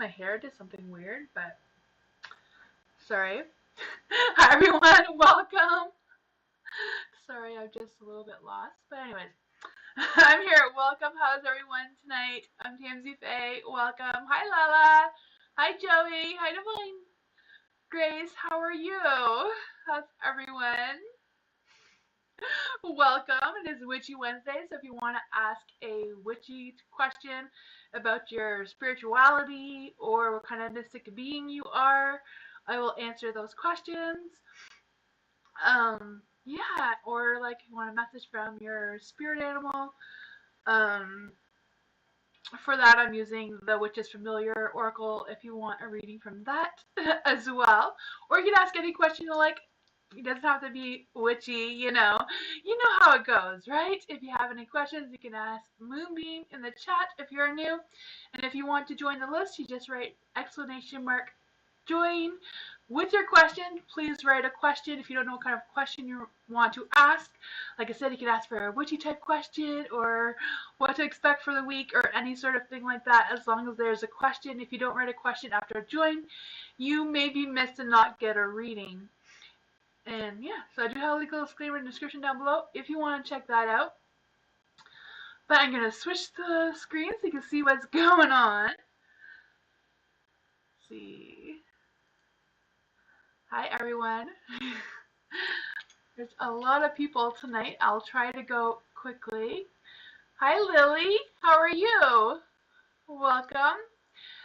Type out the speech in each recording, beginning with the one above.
my hair did something weird, but sorry. Hi everyone, welcome. Sorry, I'm just a little bit lost, but anyways, I'm here. Welcome. How's everyone tonight? I'm tamsyfae. Welcome. Hi Lala. Hi Joey. Hi Divine. Grace, how are you? How's everyone? Welcome. It is Witchy Wednesday, so if you want to ask a witchy question about your spirituality or what kind of mystic being you are, I will answer those questions. Yeah, or like if you want a message from your spirit animal, um, for that I'm using the Witch's Familiar Oracle if you want a reading from that as well. Or you can ask any question you like. It doesn't have to be witchy, you know. You know how it goes, right? If you have any questions, you can ask Moonbeam in the chat if you're new. And if you want to join the list, you just write !join. With your question, please write a question if you don't know what kind of question you want to ask. Like I said, you can ask for a witchy type question or what to expect for the week or any sort of thing like that, as long as there's a question. If you don't write a question after join, you may be missed and not get a reading. And yeah, so I do have a legal disclaimer in the description down below if you want to check that out. But I'm going to switch the screen so you can see what's going on. Let's see. Hi everyone. There's a lot of people tonight. I'll try to go quickly. Hi Lily, how are you? Welcome.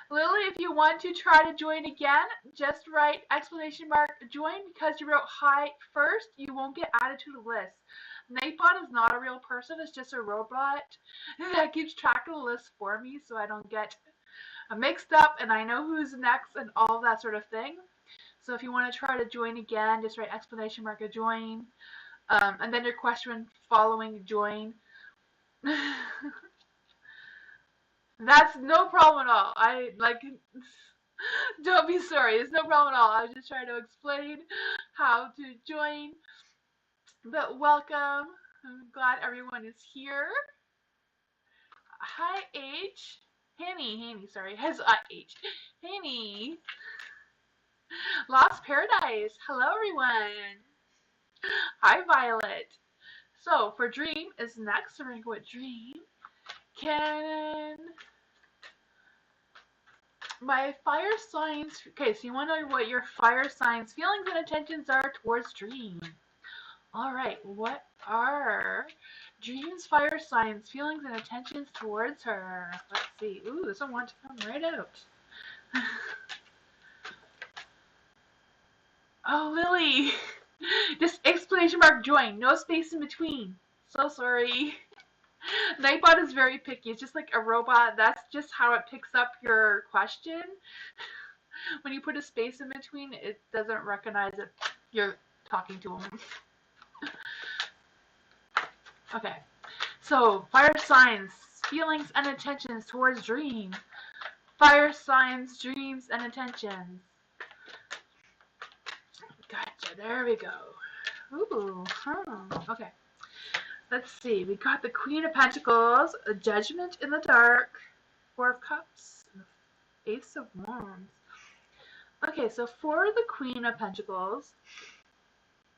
Lily, if you want to try to join again, just write !join because you wrote hi first. You won't get added to the list. Nightbot is not a real person, it's just a robot that keeps track of the list for me so I don't get mixed up and I know who's next and all that sort of thing. So if you want to try to join again, just write !join, and then your question following join. That's no problem at all. Don't be sorry. It's no problem at all. I was just trying to explain how to join. But welcome. I'm glad everyone is here. Hi, H. Hanny, sorry. Has H. Hanny. Lost Paradise. Hello, everyone. Hi, Violet. So, for Dream is next. So we're going to go with Dream. My fire signs. Okay, so you want to know what your fire signs feelings and intentions are towards Dream. Alright, what are Dream's fire signs feelings and intentions towards her? Let's see. Ooh, this one wants to come right out. Oh, Lily. Just !join. No space in between. So sorry. Nightbot is very picky. It's just like a robot. That's just how it picks up your question. When you put a space in between, it doesn't recognize that you're talking to him. Okay. So, fire signs, feelings and intentions towards Dream. Fire signs, dreams, and intentions. Gotcha. There we go. Ooh. Okay. Let's see. We got the Queen of Pentacles, a Judgment in the Dark, Four of Cups, and the Ace of Wands. Okay, so for the Queen of Pentacles,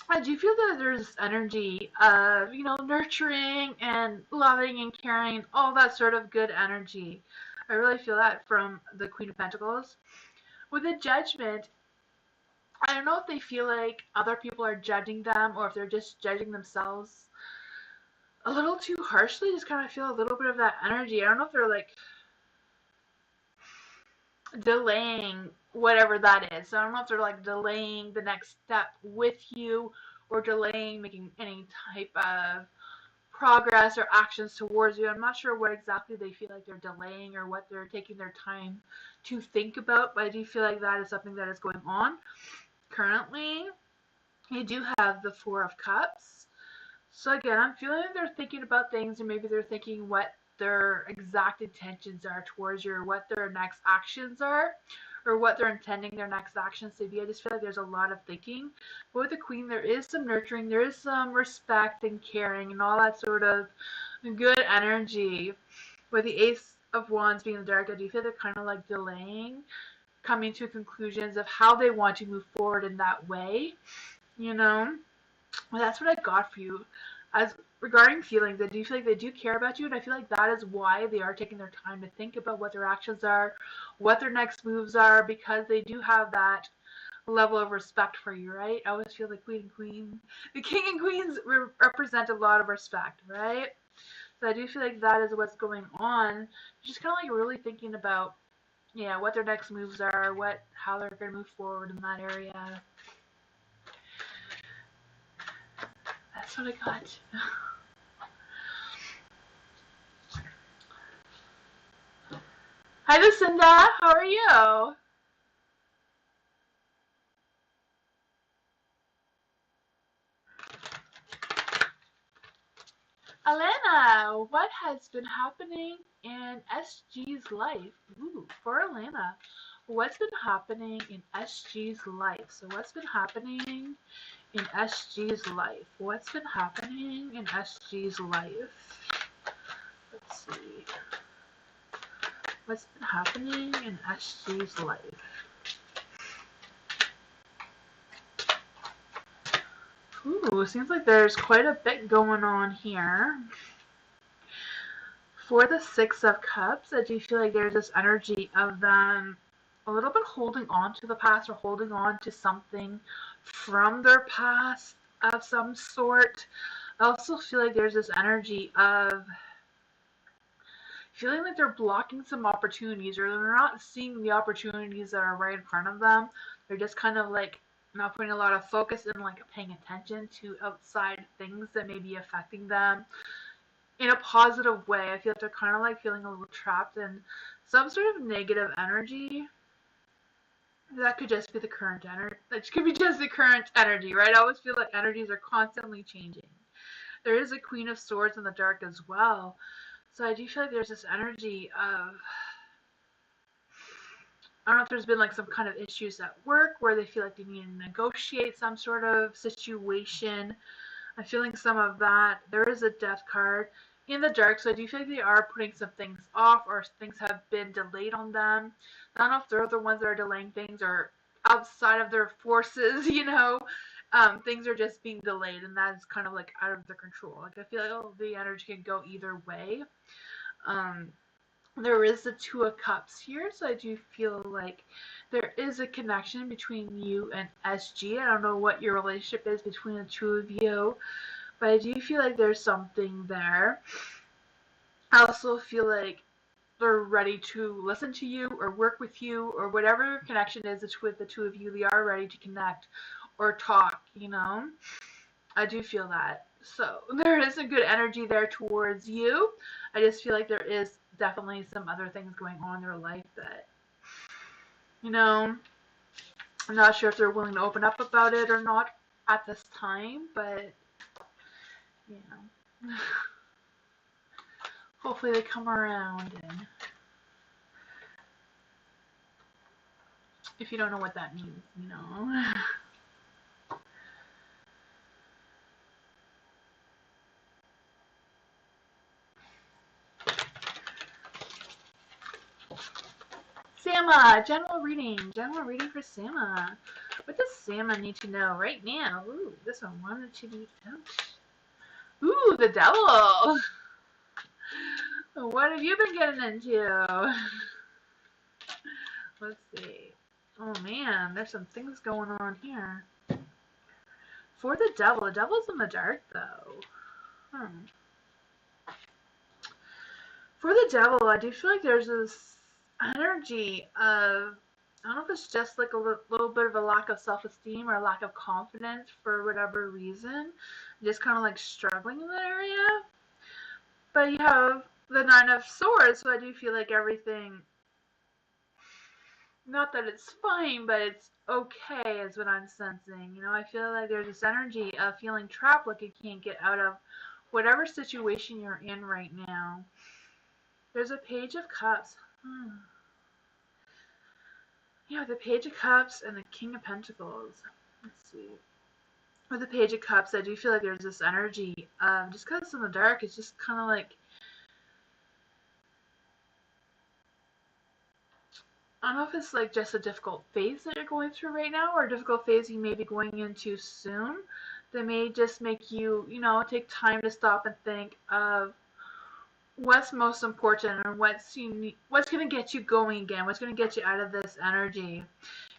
I do feel that there's this energy of, nurturing and loving and caring, all that sort of good energy. I really feel that from the Queen of Pentacles. With the Judgment, I don't know if they feel like other people are judging them or if they're just judging themselves a little too harshly. Just kind of feel a little bit of that energy. I don't know if they're like delaying whatever that is. So I don't know if they're like delaying the next step with you or delaying making any type of progress or actions towards you. I'm not sure what exactly they feel like they're delaying or what they're taking their time to think about, but I do feel like that is something that is going on currently. You do have the Four of Cups. So again, I'm feeling like they're thinking about things, or maybe they're thinking what their exact intentions are towards you, or what their next actions are, or what they're intending their next actions to be. I just feel like there's a lot of thinking. But with the Queen, there is some nurturing, there is some respect and caring and all that sort of good energy. With the Ace of Wands being in the dark, I do feel they're kind of like delaying coming to conclusions of how they want to move forward in that way, you know? Well, that's what I got for you. As regarding feelings, I do feel like they do care about you, and I feel like that is why they are taking their time to think about what their actions are, what their next moves are, because they do have that level of respect for you, right? I always feel the king and queens represent a lot of respect, right? So I do feel like that is what's going on. Just kind of like really thinking about, yeah, what their next moves are, how they're going to move forward in that area. That's what I got. Hi, Lucinda. How are you? Alana, what has been happening in SG's life? Ooh, for Alana, what's been happening in SG's life? So what's been happening in SG's life? What's been happening in SG's life? Let's see. What's been happening in SG's life? Ooh, seems like there's quite a bit going on here. For the Six of Cups, I do feel like there's this energy of them a little bit holding on to the past or holding on to something from their past of some sort. I also feel like there's this energy of feeling like they're blocking some opportunities or they're not seeing the opportunities that are right in front of them. They're just kind of like not putting a lot of focus and like paying attention to outside things that may be affecting them in a positive way. I feel like they're kind of like feeling a little trapped in some sort of negative energy. That could just be the current energy. That could be just the current energy, right? I always feel like energies are constantly changing. There is a Queen of Swords in the dark as well. So I do feel like there's this energy of, I don't know if there's been like some kind of issues at work where they feel like they need to negotiate some sort of situation. I'm feeling some of that. There is a Death card in the dark, so I do feel like they are putting some things off or things have been delayed on them. I don't know if they're the ones that are delaying things or outside of their forces, you know. Things are just being delayed, and that's kind of like out of their control. Like I feel like the energy can go either way. Um, there is the Two of Cups here, so I do feel like there is a connection between you and SG. I don't know what your relationship is between the two of you, but I do feel like there's something there. I also feel like they're ready to listen to you or work with you or whatever your connection is with the two of you. They are ready to connect or talk, you know? I do feel that. So there is a good energy there towards you. I just feel like there is definitely some other things going on in their life that, you know, I'm not sure if they're willing to open up about it or not at this time, but, you know, hopefully they come around. And if you don't know what that means, you know. Sama, general reading for Sama. What does Sama need to know right now? Ooh, this one wanted to be out. Ooh, the devil. What have you been getting into? Let's see. Oh man, there's some things going on here. For the devil's in the dark though. For the devil, I do feel like there's this energy of, I don't know if it's just like a little bit of a lack of self-esteem or a lack of confidence for whatever reason. Just kind of like struggling in that area. But you have the Nine of Swords, so I do feel like everything, not that it's fine, but it's okay is what I'm sensing. You know, I feel like there's this energy of feeling trapped, like you can't get out of whatever situation you're in right now. There's a Page of Cups. Yeah, the Page of Cups and the King of Pentacles. Let's see. With the Page of Cups, I do feel like there's this energy. Just because it's in the dark, it's just kind of like I don't know if it's like just a difficult phase that you're going through right now, or a difficult phase you may be going into soon that may just make you, take time to stop and think of what's most important and what's going to get you going again, what's going to get you out of this energy.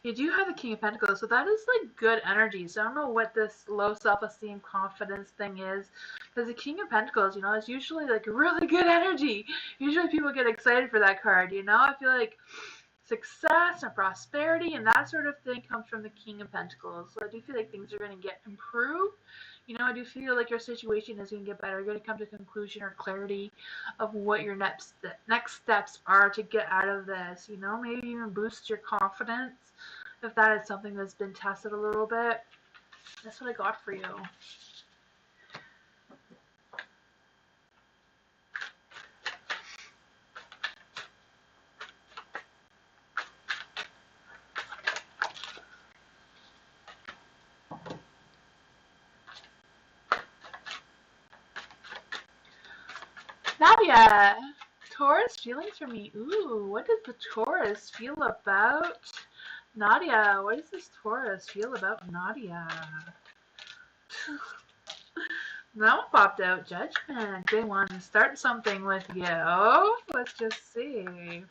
You do have the King of Pentacles, so that is like good energy. So I don't know what this low self-esteem, confidence thing is, because the King of Pentacles, is usually like really good energy. Usually people get excited for that card. I feel like success and prosperity and that sort of thing comes from the King of Pentacles. So I do feel like things are going to get improved. I do feel like your situation is going to get better. You're going to come to a conclusion or clarity of what your next steps are to get out of this. Maybe even boost your confidence if that is something that's been tested a little bit. That's what I got for you. Nadia, Taurus feelings for me. Ooh, what does the Taurus feel about Nadia? What does this Taurus feel about Nadia? That one popped out. Judgment. They want to start something with you. Let's just see.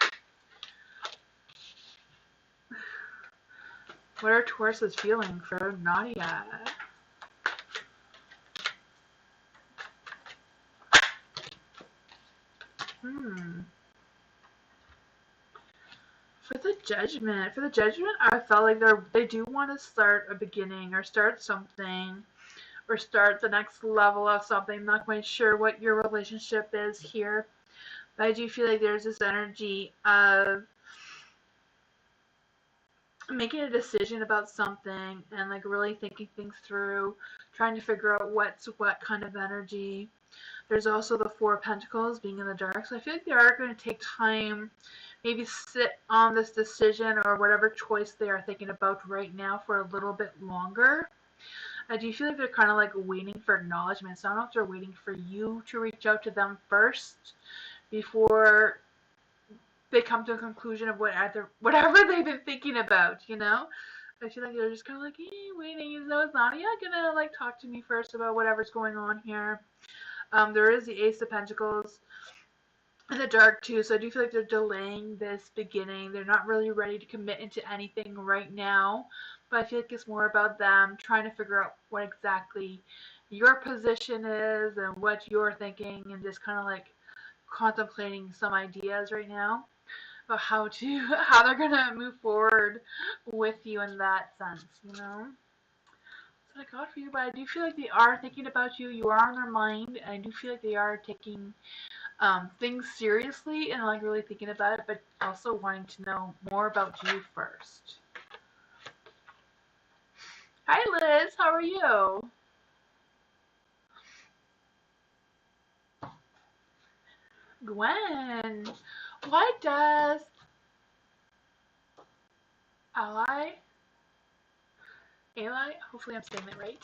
What are Taurus's feeling for Nadia? For the judgment, I felt like they do want to start a beginning or start something or start the next level of something. I'm not quite sure what your relationship is here, but I do feel like there's this energy of making a decision about something and like really thinking things through, trying to figure out what's what kind of energy. There's also the Four of Pentacles being in the dark, so I feel like they are going to take time, maybe sit on this decision or whatever choice they are thinking about right now for a little bit longer. I do feel like they're kind of like waiting for acknowledgement. So I don't know if they're waiting for you to reach out to them first before they come to a conclusion of whatever they've been thinking about, I feel like they're just kind of like, waiting. Is Nadia gonna like talk to me first about whatever's going on here? There is the Ace of Pentacles in the dark too, so I do feel like they're delaying this beginning. They're not really ready to commit into anything right now, but I feel like it's more about them trying to figure out what exactly your position is and what you're thinking, and just kind of like contemplating some ideas right now about how they're gonna move forward with you in that sense. That's what I got for you, but I do feel like they are thinking about you. You are on their mind, and I do feel like they are taking things seriously and like really thinking about it, but also wanting to know more about you first. Hi Liz, how are you? Gwen, why does Ally, hopefully I'm saying that right,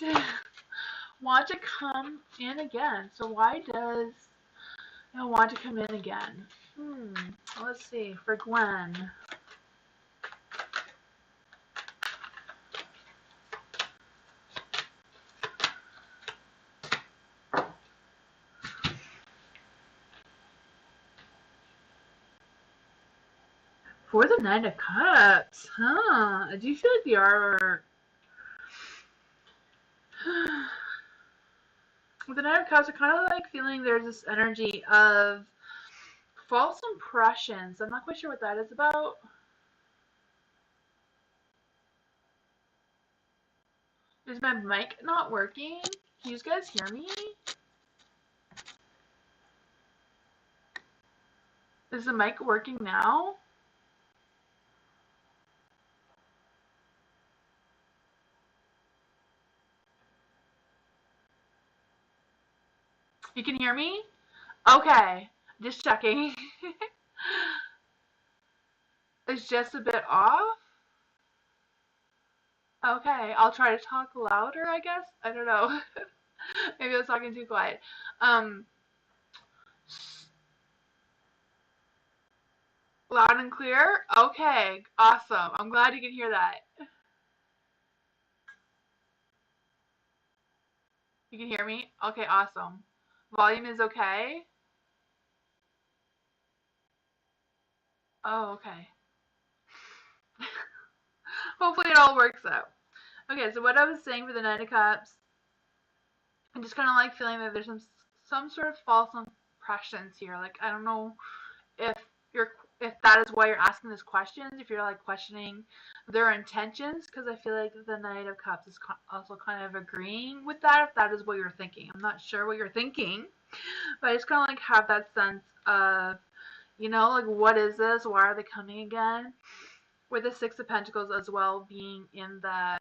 want to come in again? So why does I want to come in again? Let's see, for Gwen. For the Nine of Cups, I do feel like they are with the Nine of Cups, I kind of like feeling there's this energy of false impressions. I'm not quite sure what that is about. Is my mic not working? Can you guys hear me? Is the mic working now? You can hear me? Okay, just checking. It's just a bit off? Okay, I'll try to talk louder, I guess. I don't know. Maybe I was talking too quiet. Loud and clear? Okay, awesome. I'm glad you can hear that. You can hear me? Okay, awesome. Volume is okay? Oh, okay. Hopefully it all works out. Okay, so what I was saying for the Knight of Cups, I'm just kind of like feeling that there's some sort of false impressions here. Like, I don't know if you're if that is why you're asking these questions, if you're like questioning their intentions, because I feel like the Knight of Cups is also kind of agreeing with that, if that is what you're thinking. I'm not sure what you're thinking, but I just kind of like have that sense of, like, what is this? Why are they coming again? With the Six of Pentacles as well being in the...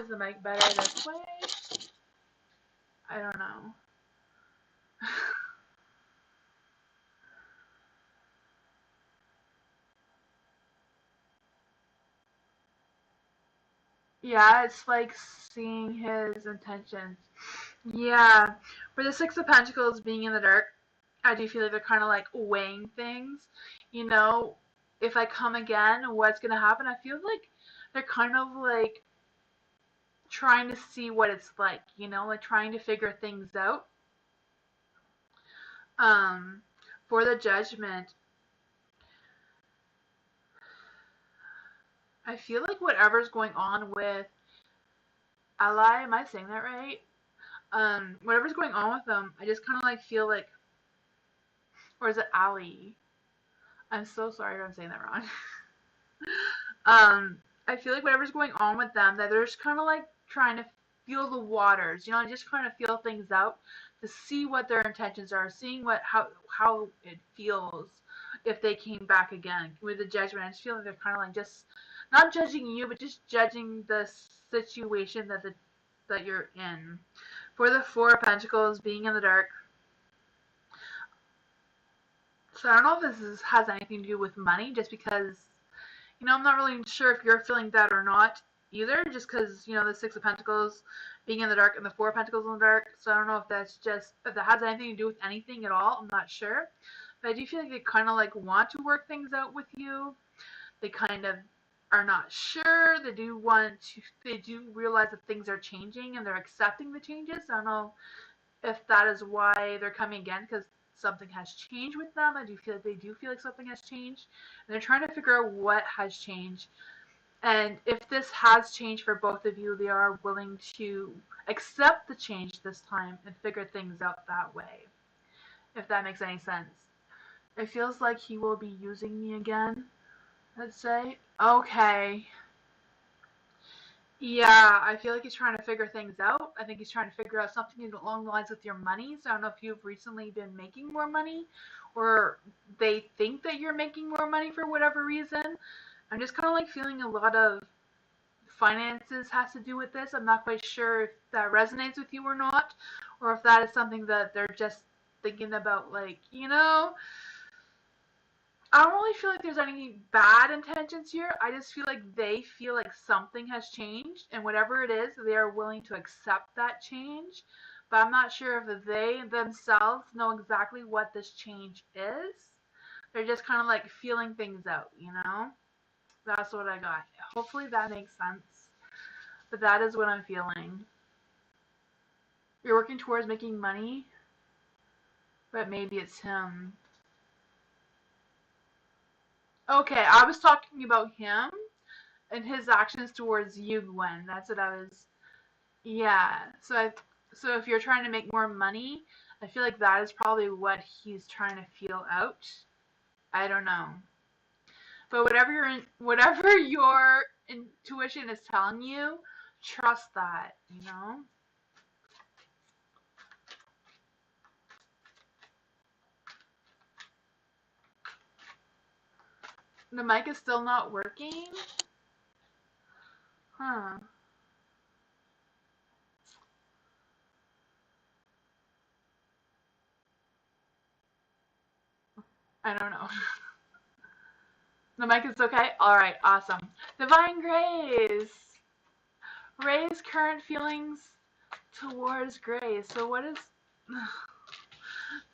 Is the mic better this way? I don't know. Yeah, it's like seeing his intentions. Yeah, for the Six of Pentacles being in the dark, I do feel like they're kind of like weighing things. You know, if I come again, what's gonna happen? I feel like they're kind of like trying to see what it's like. Like trying to figure things out. Um, for the Judgment, I feel like whatever's going on with Ally, am I saying that right? Whatever's going on with them, I just kind of like feel like, or is it Ali? I'm so sorry if I'm saying that wrong. I feel like whatever's going on with them, that they're just kind of like trying to feel the waters, just kind of feel things out to see what their intentions are, seeing how it feels if they came back again with the Judgment. I just feel like they're kind of like just not judging you, but just judging the situation that you're in. For the Four of Pentacles being in the dark, so I don't know if this has anything to do with money, just because, I'm not really sure if you're feeling that or not either, just because, the Six of Pentacles being in the dark and the Four of Pentacles in the dark. So I don't know if if that has anything to do with anything at all. I'm not sure. But I do feel like they kind of like want to work things out with you. They kind of are not sure. They do realize that things are changing and they're accepting the changes. I don't know if that is why they're coming again, because something has changed with them. I do feel like they do feel like something has changed, and they're trying to figure out what has changed. And if this has changed for both of you, they are willing to accept the change this time and figure things out that way, if that makes any sense. It feels like he will be using me again, let's say. Okay. Yeah, I feel like he's trying to figure things out. I think he's trying to figure out something along the lines with your money. So I don't know if you've recently been making more money, or they think that you're making more money for whatever reason. I'm just kind of like feeling a lot of finances has to do with this. I'm not quite sure if that resonates with you or not, or if that is something that they're just thinking about, like, I don't really feel like there's any bad intentions here. I just feel like they feel like something has changed, and whatever it is, they are willing to accept that change. But I'm not sure if they themselves know exactly what this change is. They're just kind of like feeling things out. That's what I got. Hopefully that makes sense. But that is what I'm feeling. You're working towards making money, but maybe it's him. Okay, I was talking about him and his actions towards you, Gwen. That's what I was. Yeah. So if you're trying to make more money, I feel like that is probably what he's trying to feel out. I don't know. But whatever your intuition is telling you, trust that. The mic is still not working? Huh. I don't know. The mic is okay? Alright, awesome. Divine Grace! Raise current feelings towards Grace. So what is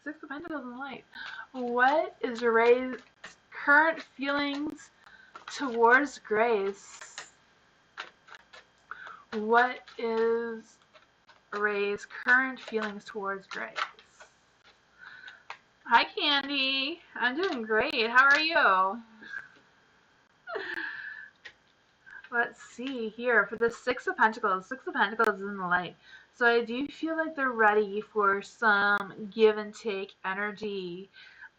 Six of Pentacles in light? What is Ray's current feelings towards Grace? What is Ray's current feelings towards Grace? Hi, Candy. I'm doing great. How are you? Let's see here. For the Six of Pentacles is in the light. So I do feel like they're ready for some give and take energy.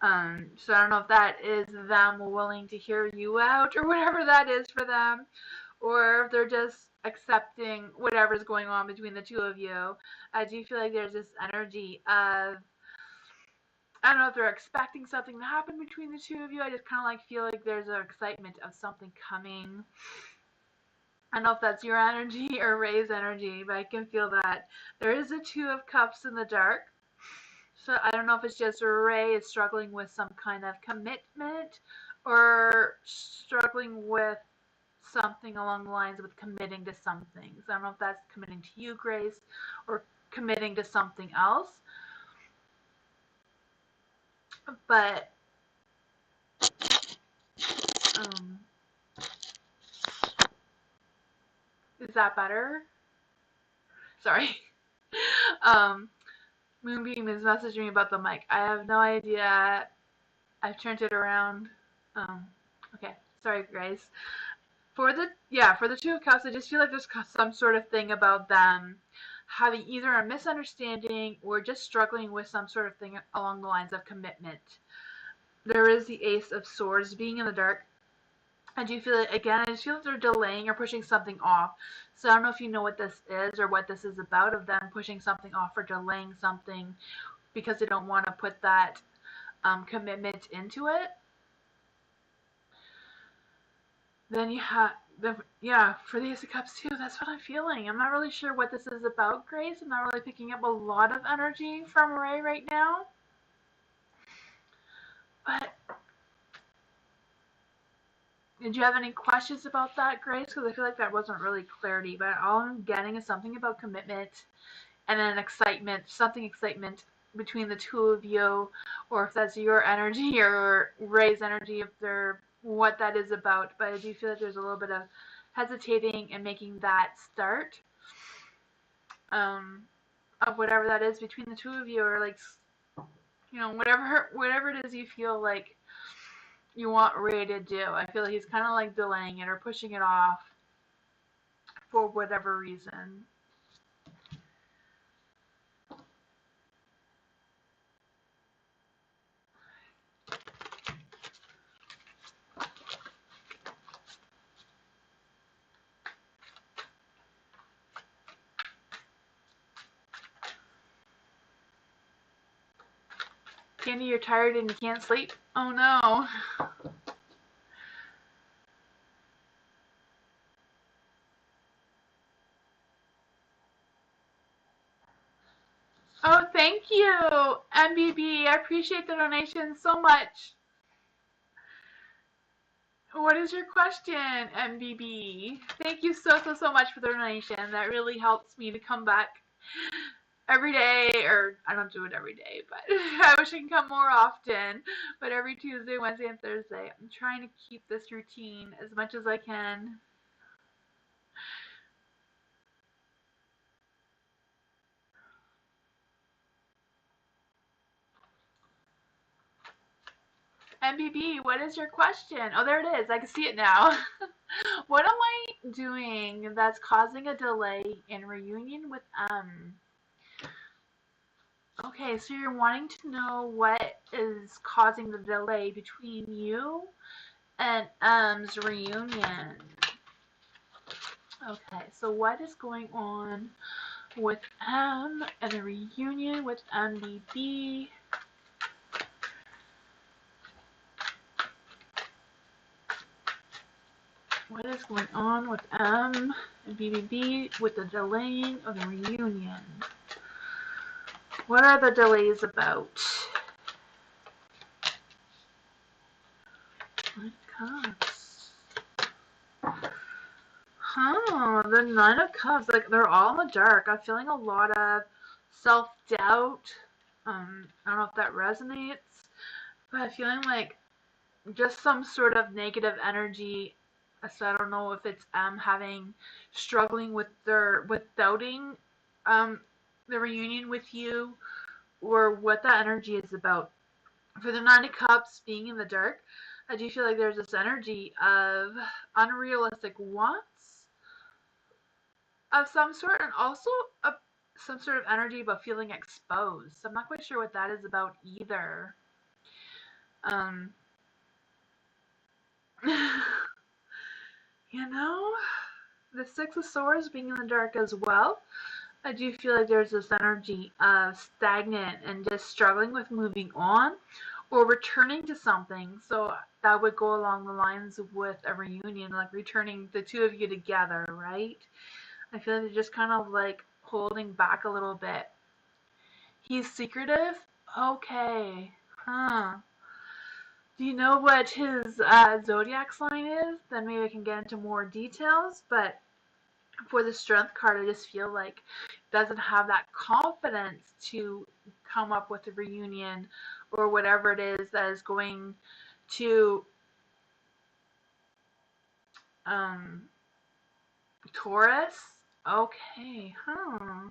So I don't know if that is them willing to hear you out or whatever that is for them, or if they're just accepting whatever's going on between the two of you. I do feel like there's this energy of, I don't know if they're expecting something to happen between the two of you. I just kind of like feel like there's an excitement of something coming. I don't know if that's your energy or Ray's energy, but I can feel that. There is a Two of Cups in the dark. So I don't know if it's just Ray is struggling with some kind of commitment or struggling with something along the lines of committing to something. So I don't know if that's committing to you, Grace, or committing to something else. But is that better? Sorry. Moonbeam is messaging me about the mic. I have no idea. I've turned it around. Okay. Sorry, guys. For the Two of Cups, I just feel like there's some sort of thing about them having either a misunderstanding or just struggling with some sort of thing along the lines of commitment. There is the Ace of Swords being in the dark. I do feel it again. I just feel like they're delaying or pushing something off. So I don't know if you know what this is or what this is about, of them pushing something off or delaying something because they don't want to put that commitment into it. Then you have for the Ace of Cups too. That's what I'm feeling. I'm not really sure what this is about, Grace. I'm not really picking up a lot of energy from Ray right now. But did you have any questions about that, Grace? Because I feel like that wasn't really clarity. But all I'm getting is something about commitment and then excitement, excitement between the two of you, or if that's your energy or Ray's energy, if they're what that is about. But I do feel like there's a little bit of hesitating and making that start of whatever that is between the two of you, or like, you know, whatever it is you feel like you want Ray to do. I feel like he's kind of like delaying it or pushing it off for whatever reason. Candy, you're tired and you can't sleep? Oh no. Oh, thank you, MBB. I appreciate the donation so much. What is your question, MBB? Thank you so much for the donation. That really helps me to come back every day, or I don't do it every day, but I wish I could come more often. But every Tuesday, Wednesday, and Thursday, I'm trying to keep this routine as much as I can. MBB, what is your question? Oh, there it is. I can see it now. What am I doing that's causing a delay in reunion with Okay, so you're wanting to know what is causing the delay between you and reunion. Okay, so what is going on with and a reunion with MBB? What is going on with and BBB with the delaying of the reunion? What are the delays about? What comes? The Nine of Cups, like they're all in the dark. I'm feeling a lot of self-doubt. I don't know if that resonates, but I'm feeling like just some sort of negative energy. So I don't know if it's struggling with doubting um the reunion with you, or what that energy is about. For the Nine of Cups being in the dark, I do feel like there's this energy of unrealistic wants of some sort, and also some sort of energy about feeling exposed. So I'm not quite sure what that is about either. Um, you know, the Six of Swords being in the dark as well. I do feel like there's this energy of stagnant and just struggling with moving on or returning to something. So that would go along the lines with a reunion, like returning the two of you together, right? I feel like they're just kind of like holding back a little bit. He's secretive? Okay. Huh. Do you know what his zodiac sign is? Then maybe I can get into more details. But for the strength card, I just feel like doesn't have that confidence to come up with a reunion or whatever it is that is going to um, Taurus. Okay, huh.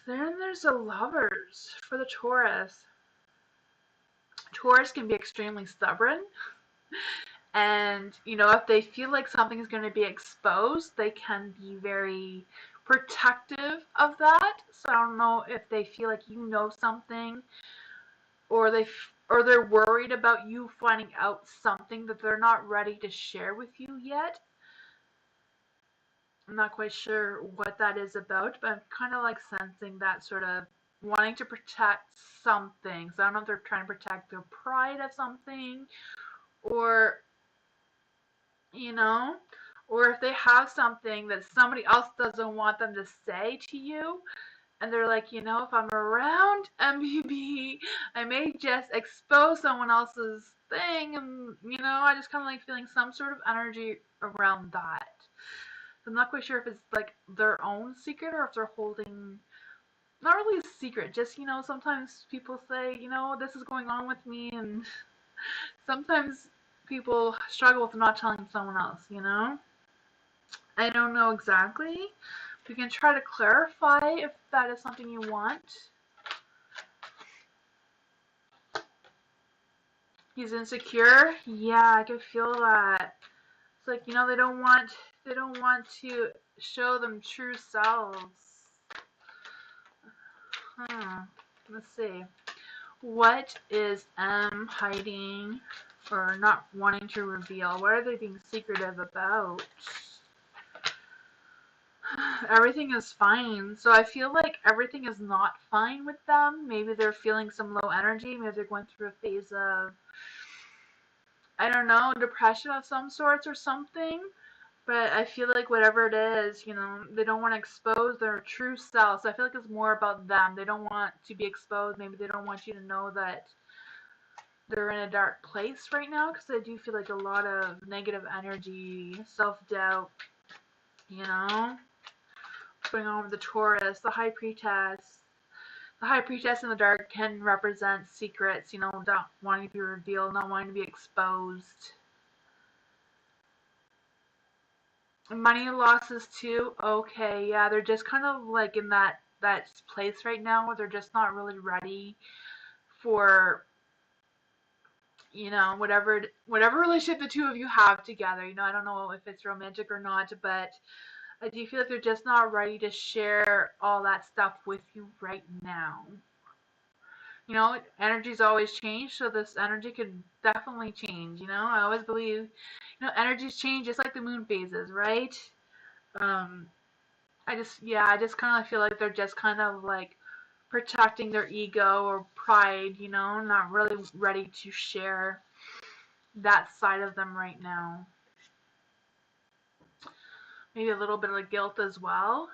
Then there's the Lovers for the Taurus. Taurus can be extremely stubborn. And, if they feel like something is going to be exposed, they can be very protective of that. So I don't know if they feel like something, or they're worried about you finding out something that they're not ready to share with you yet. I'm not quite sure what that is about, but I'm kind of like sensing that sort of wanting to protect something. So I don't know if they're trying to protect their pride of something, or you know, or if they have something that somebody else doesn't want them to say to you, and they're like, if I'm around MBB, I may just expose someone else's thing, and I just kind of like feeling some sort of energy around that. I'm not quite sure if it's like their own secret, or if they're holding, not really a secret, just sometimes people say, this is going on with me, and sometimes people struggle with not telling someone else. I don't know exactly. We can try to clarify if that is something you want. He's insecure. Yeah, I can feel that. It's like, they don't want to show them true selves. Let's see. What is M hiding or not wanting to reveal? What are they being secretive about? Everything is fine. So I feel like everything is not fine with them. Maybe they're feeling some low energy. Maybe they're going through a phase of, I don't know, depression of some sorts or something. But I feel like whatever it is, they don't want to expose their true self. So I feel like it's more about them. They don't want to be exposed. Maybe they don't want you to know that they're in a dark place right now, because I do feel like a lot of negative energy, self-doubt, what's going on with the Taurus, the High Priestess. The High Priestess in the dark can represent secrets, not wanting to be revealed, not wanting to be exposed. Money losses too. Okay, yeah, they're just kind of like in that place right now where they're just not really ready for whatever relationship the two of you have together. I don't know if it's romantic or not, but I do feel like they're just not ready to share all that stuff with you right now. Energies always change, so this energy could definitely change. I always believe, energies change just like the moon phases, right? Um, I just kind of feel like they're just kind of like protecting their ego or pride, not really ready to share that side of them right now. Maybe a little bit of guilt as well.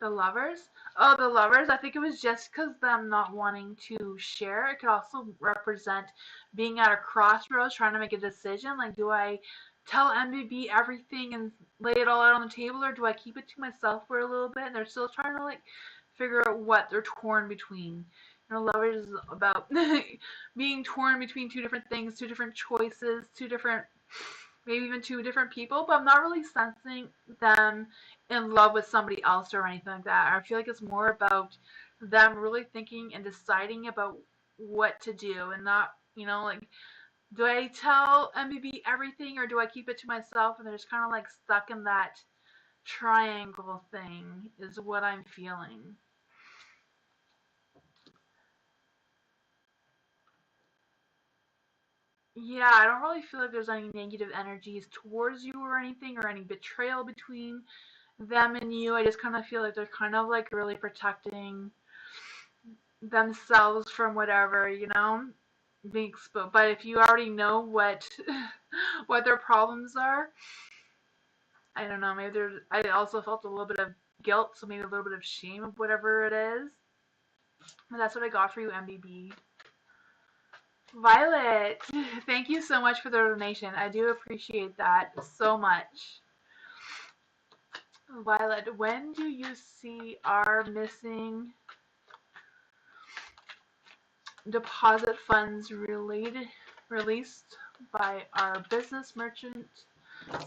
The lovers? Oh, the lovers. I think it was just because them not wanting to share. It could also represent being at a crossroads, trying to make a decision. Like, do I tell MBB everything and lay it all out on the table, or do I keep it to myself for a little bit? And they're still trying to like figure out what they're torn between. You know, lovers is about being torn between two different things, two different choices, two different, maybe even two different people. But I'm not really sensing them in love with somebody else or anything like that. I feel like it's more about them really thinking and deciding about what to do and not, you know, like, do I tell MBB everything or do I keep it to myself? And they're just kind of like stuck in that triangle thing, is what I'm feeling. Yeah, I don't really feel like there's any negative energies towards you or anything, or any betrayal between them and you. I just kind of feel like they're kind of like really protecting themselves from whatever, you know, being exposed. But if you already know what what their problems are, I don't know. Maybe there's. I also felt a little bit of guilt, so maybe a little bit of shame of whatever it is. But that's what I got for you, MBB. Violet, thank you so much for the donation. I do appreciate that so much. Violet, when do you see our missing deposit funds released by our business merchant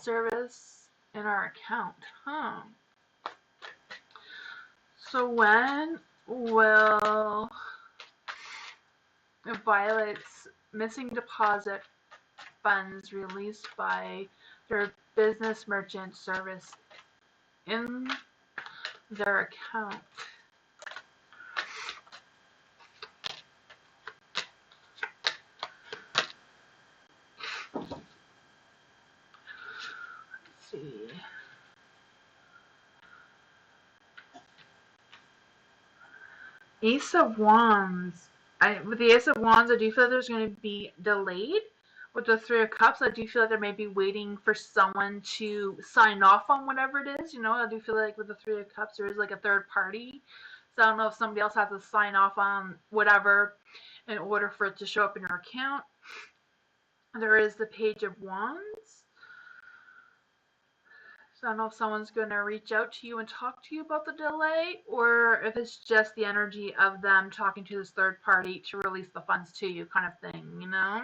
service in our account? Huh. So when will Violet's missing deposit funds released by their business merchant service in their account? Let's see. Ace of Wands. With the Ace of Wands, I do feel like there's going to be delayed. With the Three of Cups, I do feel like they may be waiting for someone to sign off on whatever it is. You know, I do feel like with the Three of Cups, there is like a third party. So I don't know if somebody else has to sign off on whatever in order for it to show up in your account. There is the Page of Wands. So I don't know if someone's going to reach out to you and talk to you about the delay, or if it's just the energy of them talking to this third party to release the funds to you, kind of thing, you know?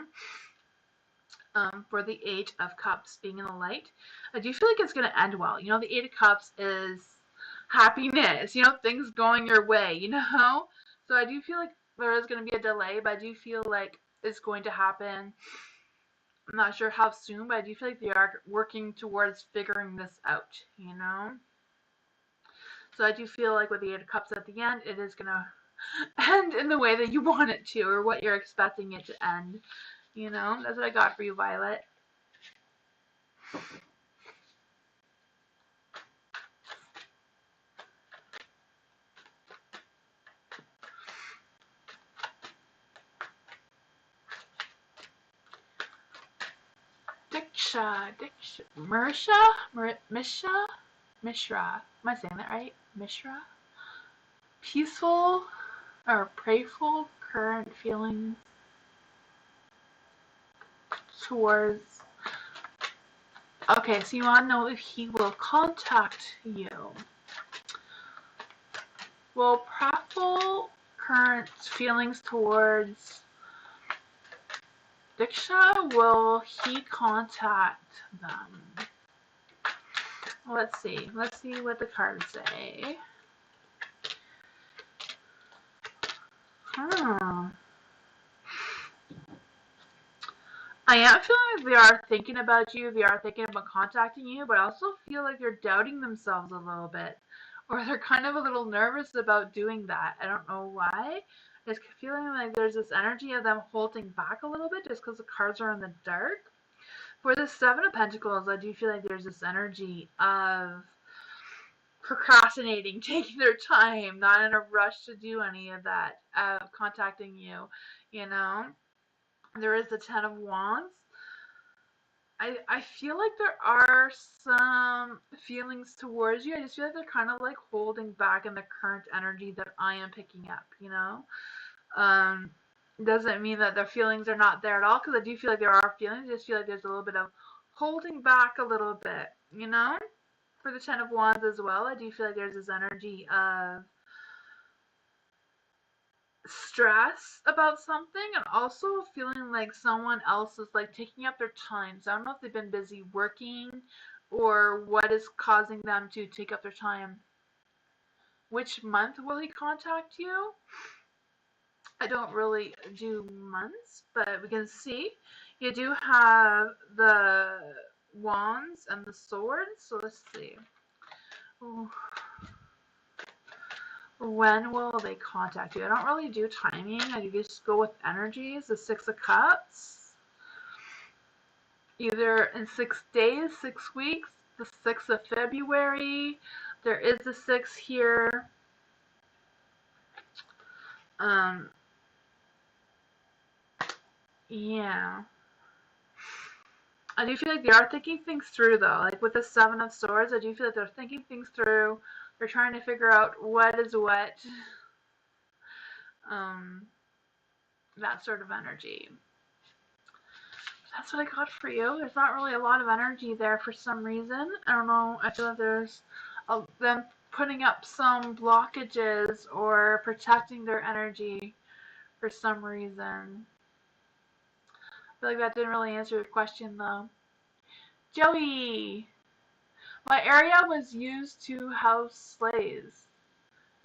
For the Eight of Cups being in the light, I do feel like it's going to end well. You know, the Eight of Cups is happiness, you know, things going your way, you know? So I do feel like there is going to be a delay, but I do feel like it's going to happen. I'm not sure how soon, but I do feel like they are working towards figuring this out, you know? So I do feel like with the Eight of Cups at the end, it is going to end in the way that you want it to, or what you're expecting it to end. You know, that's what I got for you, Violet. Mishra. Am I saying that right? Mishra? Peaceful or prayerful current feelings towards. Okay, so you want to know if he will contact you. Well, prayerful current feelings towards Diksha, will he contact them? Let's see. Let's see what the cards say. I am feeling like they are thinking about you, they are thinking about contacting you, but I also feel like they're doubting themselves a little bit. Or they're kind of a little nervous about doing that. I don't know why. It's feeling like there's this energy of them holding back a little bit just because the cards are in the dark. For the Seven of Pentacles, I do feel like there's this energy of procrastinating, taking their time, not in a rush to do any of that, contacting you, you know. There is the Ten of Wands. I feel like there are some feelings towards you. I just feel like they're kind of like holding back in the current energy that I am picking up, you know? Um, doesn't mean that their feelings are not there at all, because I do feel like there are feelings. I just feel like there's a little bit of holding back a little bit, you know? For the Ten of Wands as well, I do feel like there's this energy of stress about something, and also feeling like someone else is like taking up their time. So I don't know if they've been busy working or what is causing them to take up their time. Which month will he contact you? I don't really do months, but we can see. You do have the wands and the swords, so let's see. Ooh. When will they contact you? I don't really do timing. I just go with energies. The Six of Cups. Either in 6 days, 6 weeks, the 6th of February. There is the 6 here. Yeah. I do feel like they are thinking things through, though. Like with the Seven of Swords, I do feel like they're thinking things through. They're trying to figure out what is what. That sort of energy. That's what I got for you. There's not really a lot of energy there for some reason. I don't know. I feel like there's them putting up some blockages or protecting their energy for some reason. I feel like that didn't really answer your question, though. Joey! My area was used to house slaves.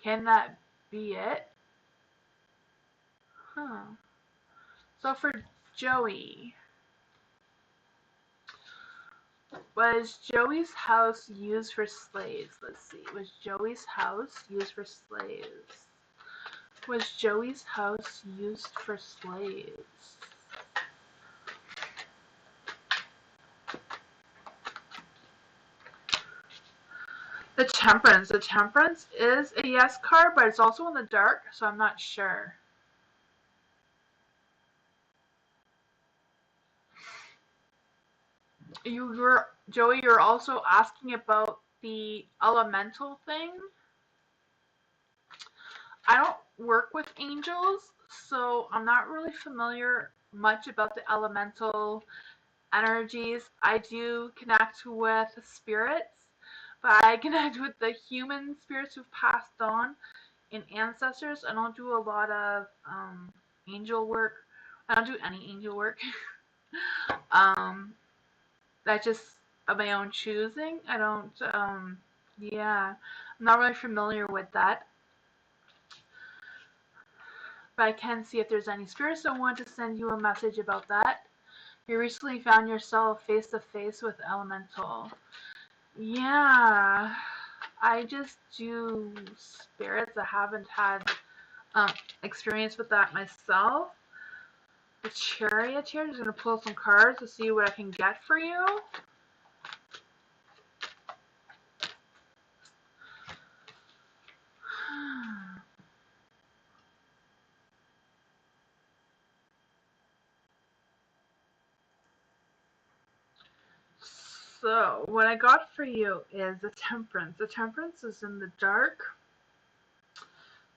Can that be it? Huh. So for Joey, was Joey's house used for slaves? Let's see. Was Joey's house used for slaves? Was Joey's house used for slaves? The Temperance. The Temperance is a yes card, but it's also in the dark, so I'm not sure. Joey, you're also asking about the elemental thing. I don't work with angels, so I'm not really familiar much about the elemental energies. I do connect with spirits, but I connect with the human spirits who've passed on in ancestors. I don't do a lot of angel work. I don't do any angel work. That's just of my own choosing. I don't, yeah, I'm not really familiar with that. But I can see if there's any spirits that want to send you a message about that. You recently found yourself face to face with elemental. Yeah, I just do spirits. I haven't had experience with that myself. The Chariot here, just gonna pull some cards to see what I can get for you. So, what I got for you is the Temperance. The Temperance is in the dark.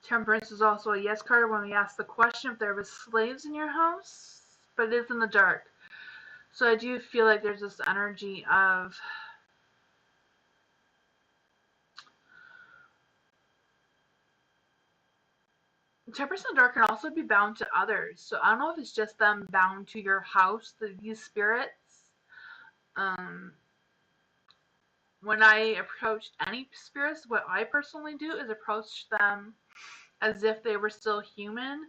Temperance is also a yes card when we ask the question if there was slaves in your house, but it is in the dark. So I do feel like there's this energy of Temperance in the dark can also be bound to others. So I don't know if it's just them bound to your house, these spirits. When I approach any spirits, what I personally do is approach them as if they were still human,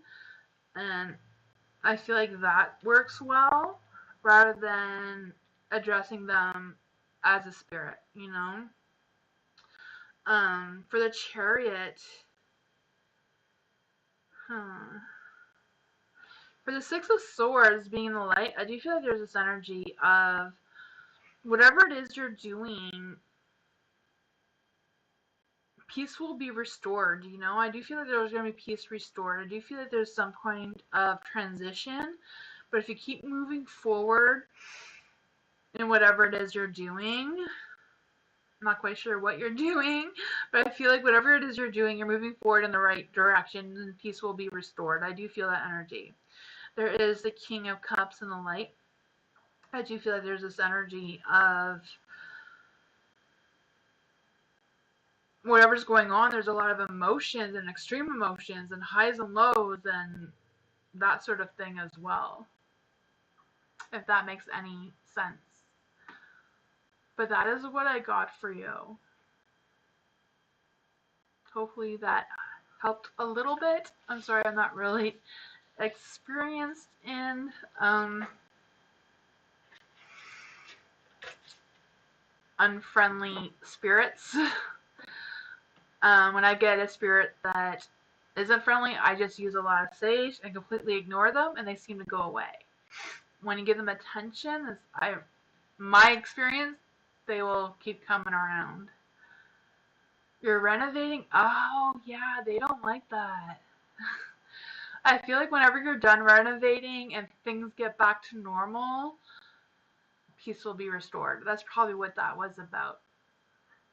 and I feel like that works well rather than addressing them as a spirit, you know? For the Chariot, for the Six of Swords being the light, I do feel like there's this energy of whatever it is you're doing, peace will be restored, you know? I do feel like there's going to be peace restored. I do feel like there's some kind of transition, but if you keep moving forward in whatever it is you're doing. I'm not quite sure what you're doing, but I feel like whatever it is you're doing, you're moving forward in the right direction and peace will be restored. I do feel that energy. There is the King of Cups in the light. I do feel like there's this energy of whatever's going on. There's a lot of emotions and extreme emotions and highs and lows and that sort of thing as well, if that makes any sense. But that is what I got for you. Hopefully that helped a little bit. I'm sorry, I'm not really experienced in unfriendly spirits. When I get a spirit that isn't friendly, I just use a lot of sage and completely ignore them, and they seem to go away. When you give them attention, my experience, they will keep coming around. You're renovating? Oh, yeah, they don't like that. I feel like whenever you're done renovating and things get back to normal, peace will be restored. That's probably what that was about.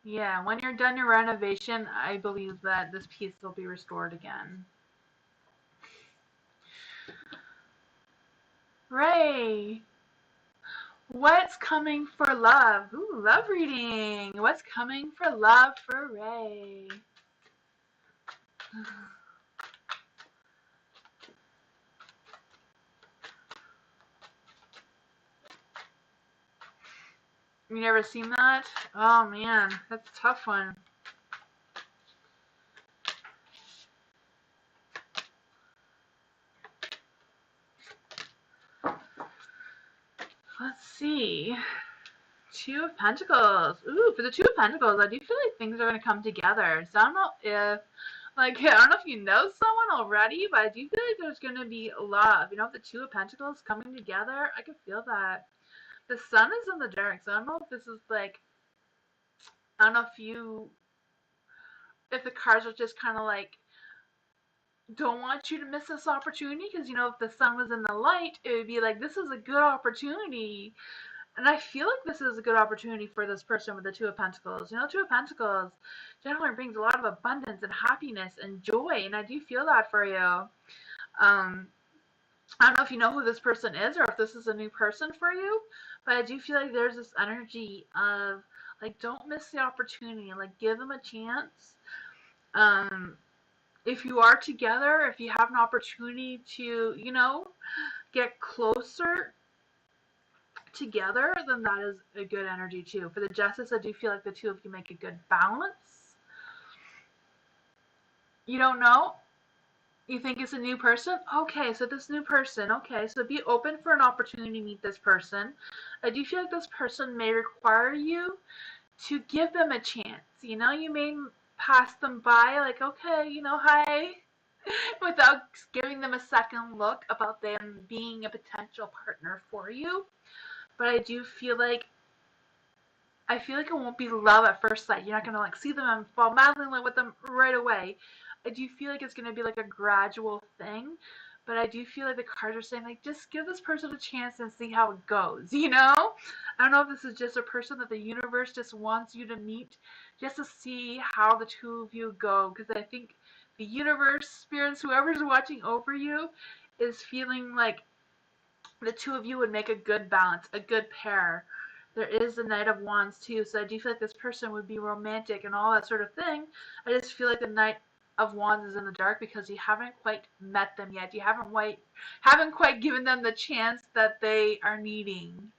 Yeah, when you're done your renovation, I believe that this peace will be restored again. Ray, what's coming for love? Ooh, love reading. What's coming for love for Ray? You never seen that? Oh man, that's a tough one. Let's see. Two of Pentacles. Ooh, for the Two of Pentacles, I do feel like things are going to come together. So I don't know if, I don't know if you know someone already, but I do feel like there's going to be love. You know, the Two of Pentacles coming together, I can feel that. The sun is in the dark, so I don't know if this is like, I don't know if the cards are just kind of like, don't want you to miss this opportunity, because, you know, if the sun was in the light, it would be like, this is a good opportunity. And I feel like this is a good opportunity for this person with the Two of Pentacles. You know, Two of Pentacles generally brings a lot of abundance and happiness and joy, and I do feel that for you. I don't know if you know who this person is or if this is a new person for you, but I do feel like there's this energy of, like, don't miss the opportunity. Like, give them a chance. If you are together, if you have an opportunity to, you know, get closer together, then that is a good energy too. For the Justice, I do feel like the two of you make a good balance. You don't know? You think it's a new person? Okay, so this new person, okay, so be open for an opportunity to meet this person. I do feel like this person may require you to give them a chance. You know, you may pass them by, like, okay, you know, hi, without giving them a second look about them being a potential partner for you. But I do feel like it won't be love at first sight. You're not gonna like see them and fall madly in love with them right away. I do feel like it's gonna be like a gradual thing, but I do feel like the cards are saying, like, just give this person a chance and see how it goes, you know? I don't know if this is just a person that the universe just wants you to meet just to see how the two of you go, because I think the universe, spirits, whoever's watching over you is feeling like the two of you would make a good balance, a good pair. There is the Knight of Wands too, so I do feel like this person would be romantic and all that sort of thing. I just feel like the Knight of Wands is in the dark because you haven't quite met them yet. You haven't quite given them the chance that they are needing,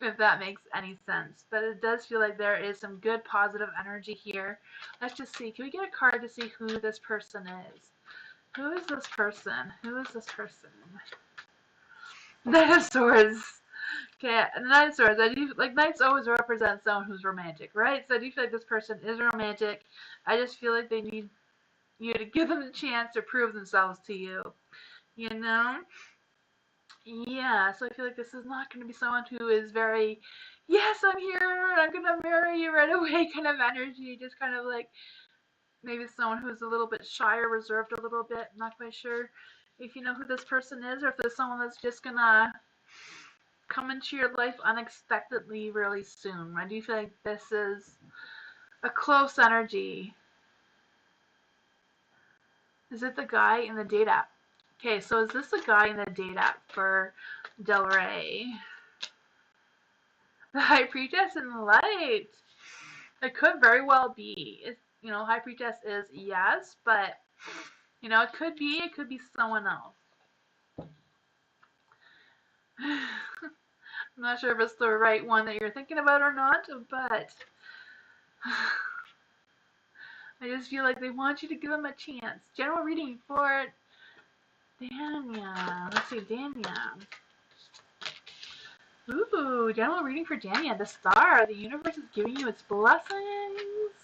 if that makes any sense. But it does feel like there is some good positive energy here. Let's just see. Can we get a card to see who this person is? Who is this person? Who is this person? Knight of Swords. Okay, and the Knight of Swords, I do, like, Knights always represent someone who's romantic, right? So I do feel like this person is romantic. I just feel like they need you to give them a chance to prove themselves to you, you know? Yeah, so I feel like this is not going to be someone who is very, yes, I'm here, I'm going to marry you right away kind of energy. Just kind of like maybe someone who's a little bit shy or reserved a little bit. I'm not quite sure if you know who this person is or if there's someone that's just going to come into your life unexpectedly really soon. I do feel like this is a close energy. Is it the guy in the date app? Okay, so is this the guy in the date app for Del Rey? The High Priestess in the light. It could very well be. It's, you know, High Priestess is yes, but you know, it could be someone else. I'm not sure if it's the right one that you're thinking about or not, but I just feel like they want you to give them a chance. General reading for Dania. Let's see, Dania. Ooh, general reading for Dania. The star. The universe is giving you its blessings.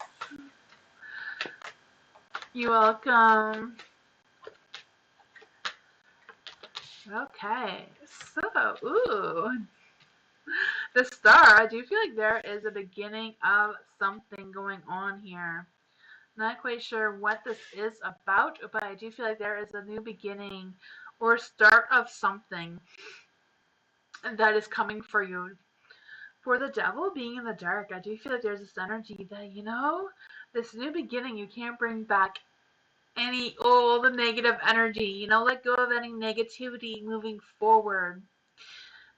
You're welcome. Okay, so, ooh. The star, I do feel like there is a beginning of something going on here. Not quite sure what this is about, but I do feel like there is a new beginning or start of something that is coming for you. For the devil being in the dark, I do feel like there's this energy that, you know, this new beginning, you can't bring back any old negative energy. You know, let go of any negativity moving forward.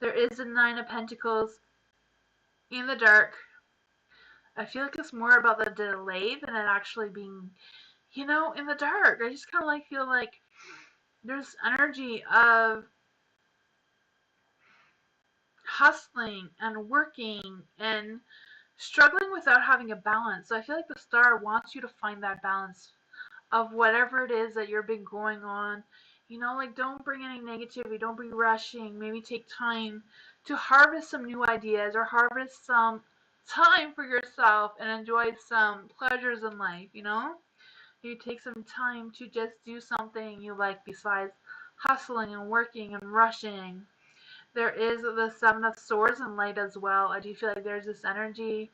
There is a Nine of Pentacles in the dark. I feel like it's more about the delay than it actually being, you know, in the dark. I just kind of like feel like there's energy of hustling and working and struggling without having a balance. So I feel like the star wants you to find that balance of whatever it is that you've been going on. You know, like don't bring any negativity, don't be rushing. Maybe take time to harvest some new ideas or harvest some time for yourself and enjoy some pleasures in life, you know? You take some time to just do something you like besides hustling and working and rushing. There is the Seven of Swords in light as well. I do feel like there's this energy.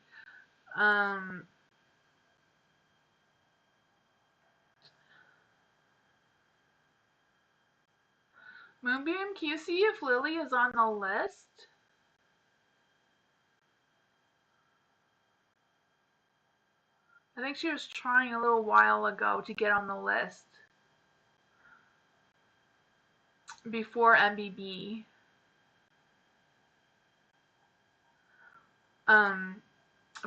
Um, Moonbeam, can you see if Lily is on the list? I think she was trying a little while ago to get on the list before MBB. Um,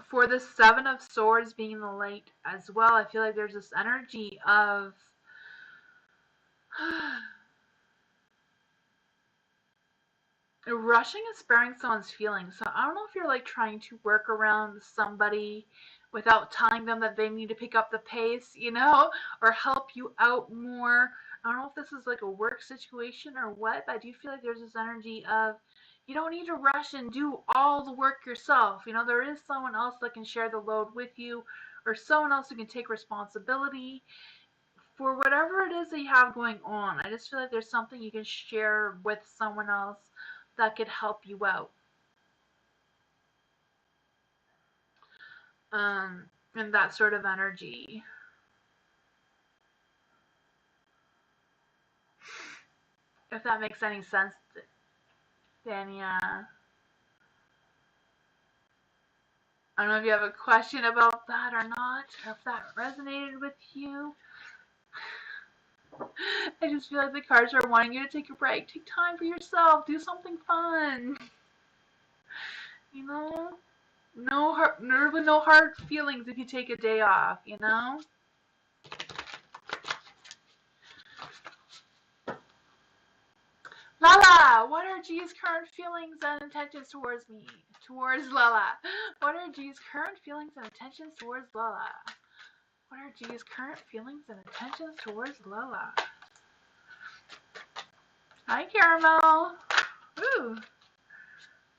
for the Seven of Swords being in the light as well, I feel like there's this energy of rushing and sparing someone's feelings. So I don't know if you're like trying to work around somebody without telling them that they need to pick up the pace, you know, or help you out more. I don't know if this is like a work situation or what, but I do feel like there's this energy of you don't need to rush and do all the work yourself. You know, there is someone else that can share the load with you or someone else who can take responsibility for whatever it is that you have going on. I just feel like there's something you can share with someone else that could help you out. And that sort of energy. If that makes any sense, Danny. I don't know if you have a question about that or not, or if that resonated with you. I just feel like the cards are wanting you to take a break. Take time for yourself. Do something fun. You know? No hard feelings if you take a day off, you know? Lala, what are G's current feelings and intentions towards me? Towards Lala. What are G's current feelings and intentions towards Lala? What are G's current feelings and intentions towards Lala? Hi, Caramel. Ooh.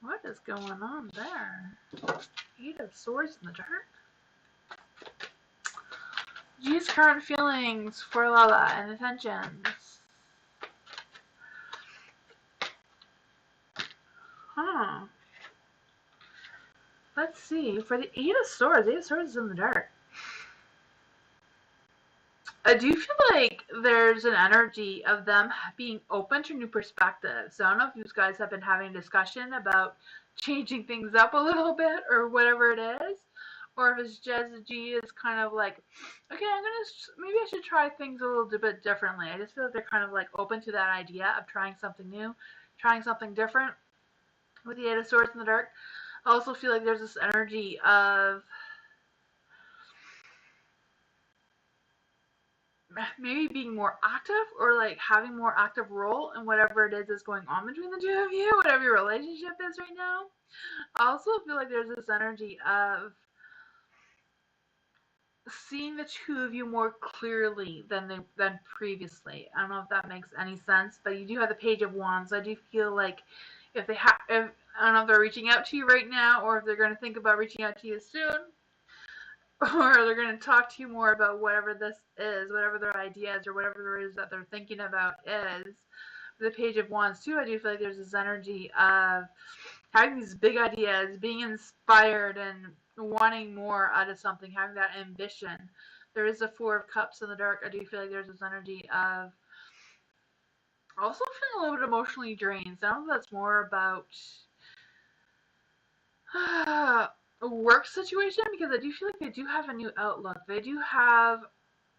What is going on there? Eight of Swords in the dark. G's current feelings for Lala and intentions. Huh. Let's see. For the Eight of Swords is in the dark. I do feel like there's an energy of them being open to new perspectives. So I don't know if you guys have been having a discussion about changing things up a little bit or whatever it is, or if it's just G is kind of like, okay, maybe I should try things a little bit differently. I just feel like they're kind of like open to that idea of trying something new, trying something different with the Eight of Swords in the dark. I also feel like there's this energy of maybe being more active or like having more active role in whatever it is that's going on between the two of you, whatever your relationship is right now. I also feel like there's this energy of seeing the two of you more clearly than previously. I don't know if that makes any sense, but you do have the Page of Wands. I do feel like if I don't know if they're reaching out to you right now or if they're going to think about reaching out to you soon, or they're going to talk to you more about whatever this is, whatever their idea is, or whatever it is that they're thinking about is. The Page of Wands too, I do feel like there's this energy of having these big ideas, being inspired and wanting more out of something, having that ambition. There is a Four of Cups in the dark. I do feel like there's this energy of also feeling a little bit emotionally drained. So I don't know if that's more about a work situation, because I do feel like they do have a new outlook. They do have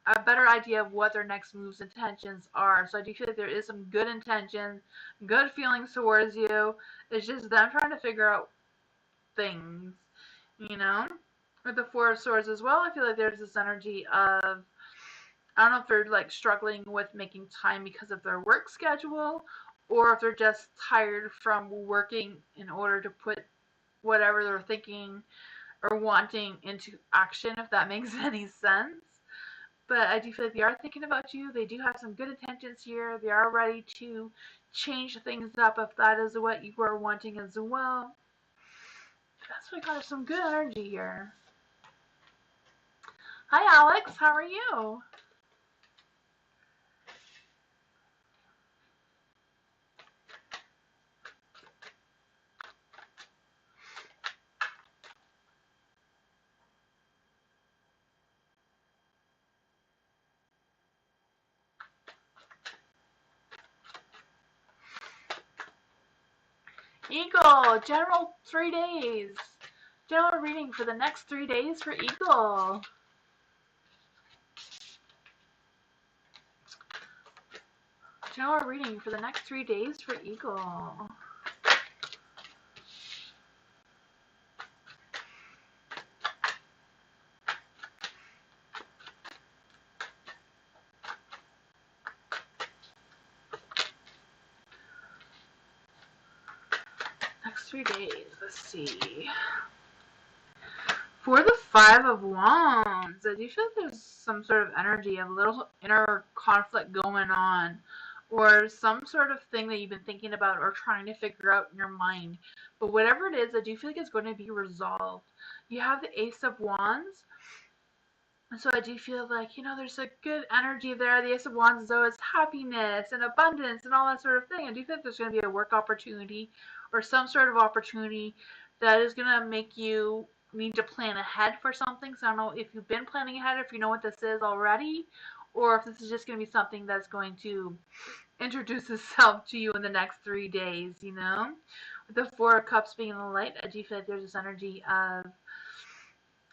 a better idea of what their next moves intentions are. So I do feel like there is some good intention, good feelings towards you. It's just them trying to figure out things, you know? With the Four of Swords as well, I feel like there's this energy of, I don't know if they're like struggling with making time because of their work schedule, or if they're just tired from working in order to put whatever they're thinking or wanting into action, if that makes any sense. But I do feel like they are thinking about you. They do have some good intentions here. They are ready to change things up if that is what you are wanting as well. That's what I got, some good energy here. Hi Alex, how are you? Eagle, general 3 days. General reading for the next 3 days for Eagle. General reading for the next 3 days for Eagle. Next 3 days, let's see. For the Five of Wands, I do feel like there's some sort of energy of a little inner conflict going on, or some sort of thing that you've been thinking about or trying to figure out in your mind. But whatever it is, I do feel like it's going to be resolved. You have the Ace of Wands, and so I do feel like, there's a good energy there. The Ace of Wands is always happiness and abundance and all that sort of thing. I do think there's going to be a work opportunity or some sort of opportunity that is going to make you need to plan ahead for something. So I don't know if you've been planning ahead, if you know what this is already, or if this is just going to be something that's going to introduce itself to you in the next 3 days, With the Four of Cups being in the light, I do feel like there's this energy of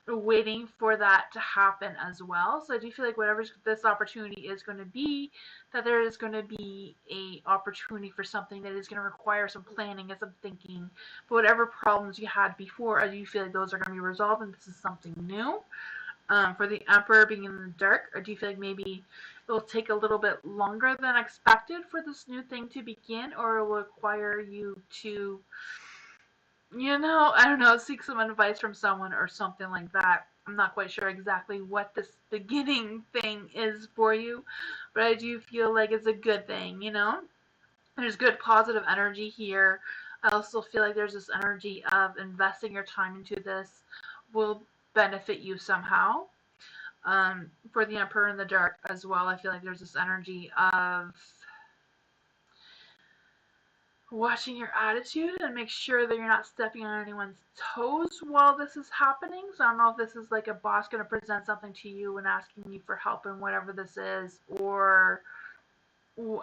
waiting for that to happen as well. So I do feel like whatever this opportunity is going to be, that there is going to be a opportunity for something that is going to require some planning and some thinking. But whatever problems you had before, I do feel like those are going to be resolved, and this is something new. For the Emperor being in the dark, I do feel like maybe it will take a little bit longer than expected for this new thing to begin, or it will require you to I don't know, seek some advice from someone or something like that. I'm not quite sure exactly what this beginning thing is for you, but I do feel like it's a good thing, There's good positive energy here. I also feel like there's this energy of investing your time into this will benefit you somehow. For the Emperor in the dark as well, I feel like there's this energy of watching your attitude and make sure that you're not stepping on anyone's toes while this is happening. So I don't know if this is like a boss going to present something to you and asking you for help in whatever this is, or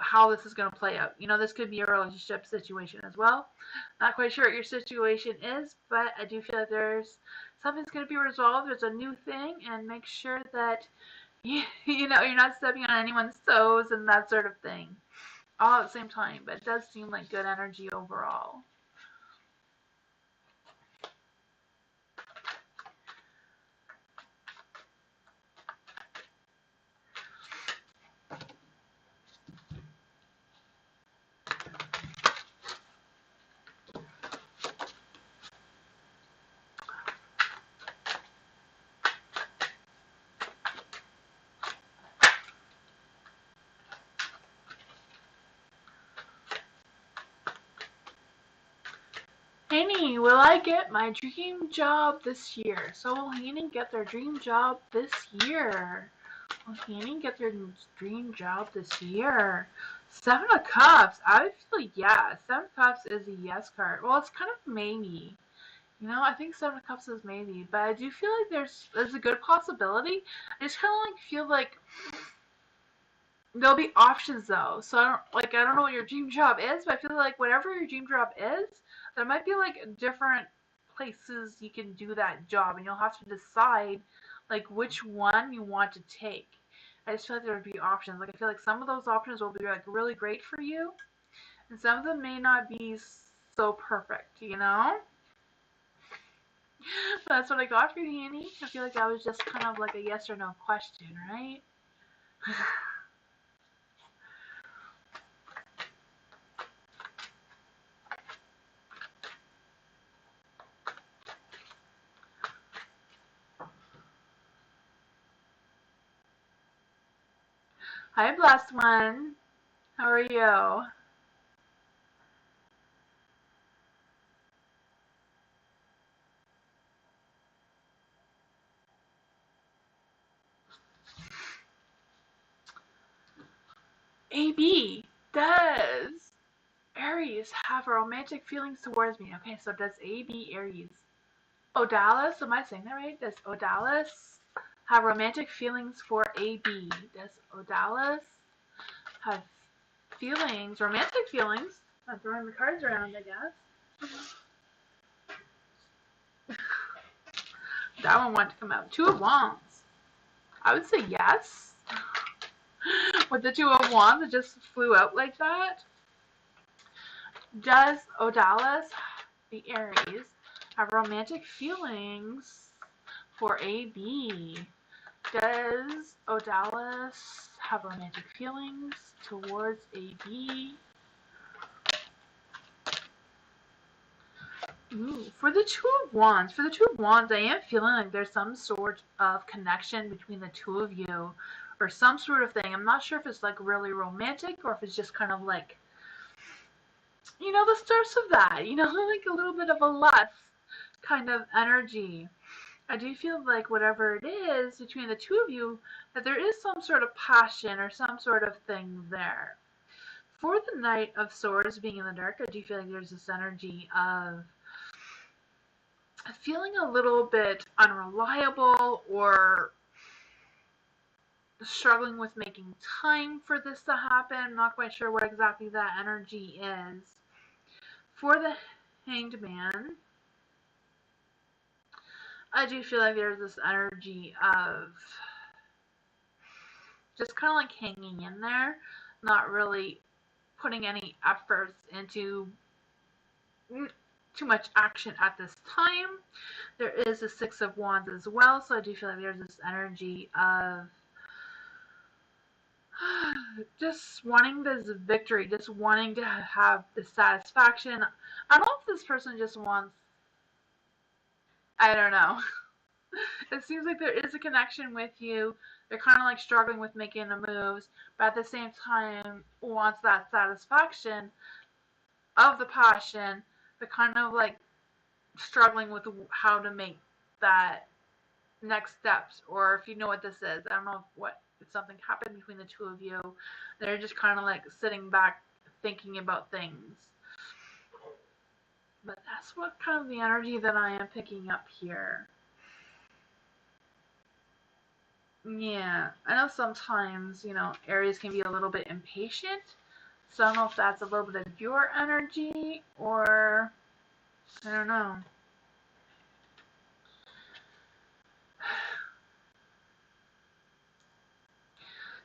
how this is going to play out. You know, this could be a relationship situation as well. Not quite sure what your situation is, but I do feel like there's something's going to be resolved. There's a new thing, and make sure that you know you're not stepping on anyone's toes and that sort of thing all at the same time. But it does seem like good energy overall. Haney, will I get my dream job this year? So will Haney get their dream job this year? Will Haney get their dream job this year? Seven of Cups. I feel yes. Seven of Cups is a yes card. Well, it's kind of maybe. You know, I think Seven of Cups is maybe, but I do feel like there's a good possibility. I just kind of like feel like there'll be options though. So I don't know what your dream job is, but I feel like whatever your dream job is, there might be like different places you can do that job, and you'll have to decide like which one you want to take. I just feel like there would be options. Like I feel like some of those options will be like really great for you, and some of them may not be so perfect. You know. That's what I got for you, Annie. I feel like that was just kind of like a yes or no question, right? Hi, blessed one. How are you? AB, does Aries have romantic feelings towards me? Okay, so does AB Aries? Odalis, am I saying that right? Does Odalis have romantic feelings for AB? Does Odalis have feelings, romantic feelings? I'm throwing the cards around, I guess. That one wanted to come out. Two of Wands. I would say yes. With the Two of Wands, it just flew out like that. Does Odalis, the Aries, have romantic feelings for AB? Does Odalis have romantic feelings towards AB? Ooh, for the Two of Wands, I am feeling like there's some sort of connection between the two of you, or some sort of thing. I'm not sure if it's like really romantic or if it's just kind of like, you know, the starts of that, you know, like a little bit of a lust kind of energy. I do feel like whatever it is between the two of you, that there is some sort of passion or some sort of thing there. For the Knight of Swords being in the dark, I do feel like there's this energy of feeling a little bit unreliable or struggling with making time for this to happen. I'm not quite sure what exactly that energy is. For the Hanged Man, I do feel like there's this energy of just kind of like hanging in there, not really putting any efforts into too much action at this time. There is a Six of Wands as well, so I do feel like there's this energy of just wanting this victory, just wanting to have the satisfaction. I don't know if this person just wants, I don't know. It seems like there is a connection with you. They're kind of like struggling with making the moves, but at the same time wants that satisfaction of the passion, but kind of like struggling with how to make that next steps, or if you know what this is. I don't know if something happened between the two of you. They're just kind of like sitting back thinking about things. But that's what kind of the energy that I am picking up here. Yeah, I know sometimes, Aries can be a little bit impatient. So I don't know if that's a little bit of your energy or I don't know.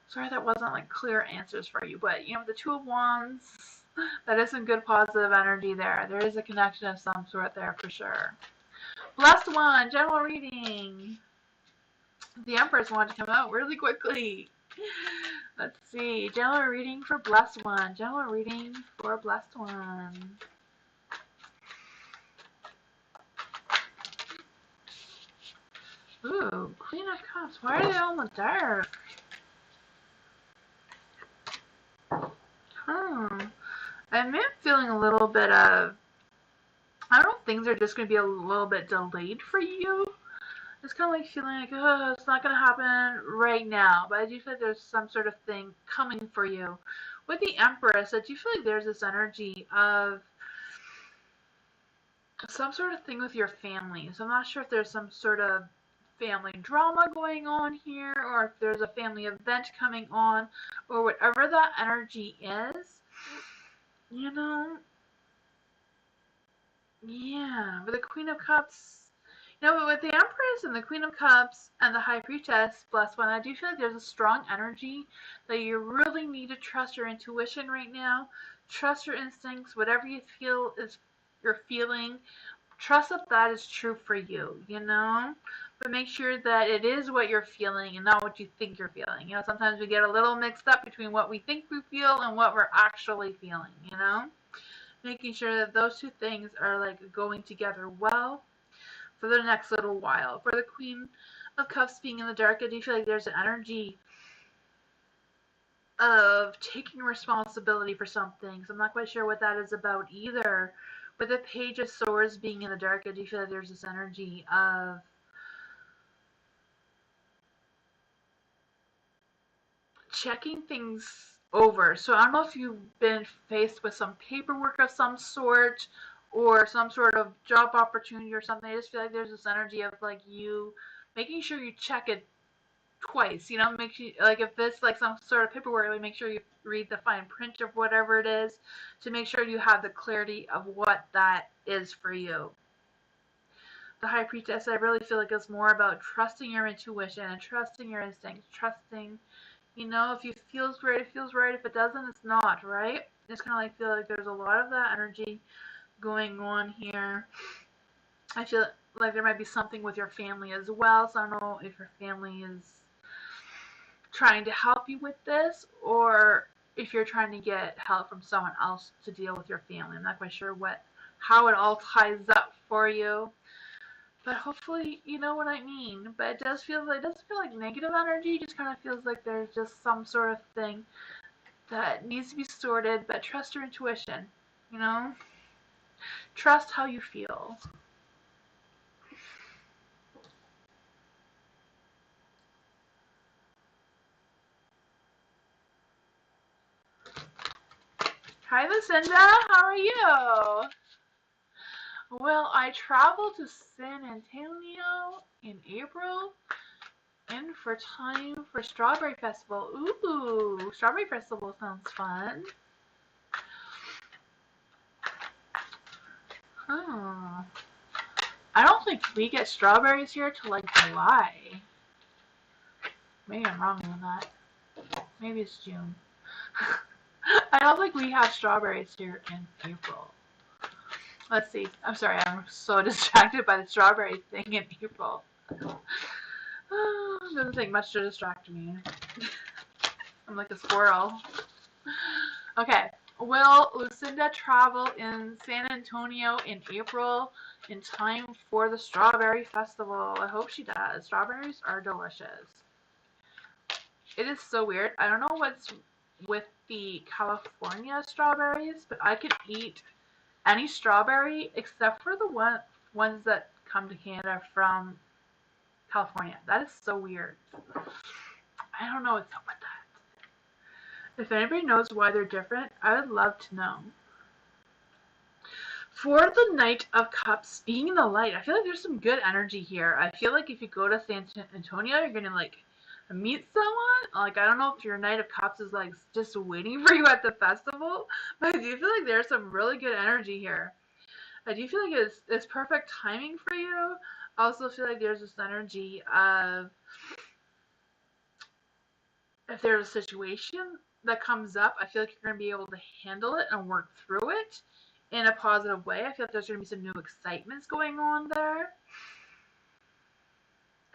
Sorry that wasn't like clear answers for you, but the Two of Wands, that is some good positive energy there. There is a connection of some sort there for sure. Blessed one, general reading. The Empress wanted to come out really quickly. Let's see. General reading for Blessed One. General reading for Blessed One. Ooh, Queen of Cups. Why are they all in the dark? I'm feeling a little bit of, I don't know, things are just going to be a little bit delayed for you. It's kind of like feeling like, oh, it's not going to happen right now. But I do feel like there's some sort of thing coming for you. With the Empress, I do feel like there's this energy of some sort of thing with your family. So I'm not sure if there's some sort of family drama going on here, or if there's a family event coming on, or whatever that energy is. Yeah, with the Queen of Cups, but with the Empress and the Queen of Cups and the High Priestess, Blessed One, I do feel like there's a strong energy that you really need to trust your intuition right now. Trust your instincts. Whatever you feel is you're feeling. Trust that is true for you, But make sure that it is what you're feeling and not what you think you're feeling. Sometimes we get a little mixed up between what we think we feel and what we're actually feeling, Making sure that those two things are like going together well for the next little while. For the Queen of Cups being in the dark, I do feel like there's an energy of taking responsibility for something. So I'm not quite sure what that is about either. With the Page of Swords being in the dark, I do feel like there's this energy of checking things over. So I don't know if you've been faced with some paperwork of some sort or some sort of job opportunity or something. I just feel like there's this energy of like you making sure you check it twice, make sure, like if it's like some sort of paperwork, like make sure you read the fine print of whatever it is to make sure you have the clarity of what that is for you. The High Priestess, I really feel like it's more about trusting your intuition and trusting your instincts, trusting, if it feels right, it feels right. If it doesn't, it's not, right? It's kind of like feel like there's a lot of that energy going on here. I feel like there might be something with your family as well, so I don't know if your family is trying to help you with this or if you're trying to get help from someone else to deal with your family. I'm not quite sure how it all ties up for you. But hopefully you know what I mean. But it doesn't feel like negative energy. It just kind of feels like there's just some sort of thing that needs to be sorted. But trust your intuition. Trust how you feel. Hi, Lucinda. How are you? Well, I traveled to San Antonio in April in for time for Strawberry Festival. Ooh, Strawberry Festival sounds fun. Huh. I don't think we get strawberries here till like July. Maybe I'm wrong on that. Maybe it's June. I don't think we have strawberries here in April. Let's see. I'm sorry, I'm so distracted by the strawberry thing in April. Doesn't take much to distract me. I'm like a squirrel. Okay. Will Lucinda travel in San Antonio in April in time for the Strawberry Festival? I hope she does. Strawberries are delicious. It is so weird. I don't know what's with the California strawberries, but I could eat any strawberry except for the ones that come to Canada from California. That is so weird. I don't know what's up with that. If anybody knows why they're different, I would love to know. For the Knight of Cups, being in the light, I feel like there's some good energy here. I feel like if you go to San Antonio, you're gonna like meet someone. Like, I don't know if your Knight of Cups is like just waiting for you at the festival, but I do feel like there's some really good energy here. I do feel like it's perfect timing for you. I also feel like there's this energy of if there's a situation that comes up, I feel like you're going to be able to handle it and work through it in a positive way. I feel like there's going to be some new excitements going on there.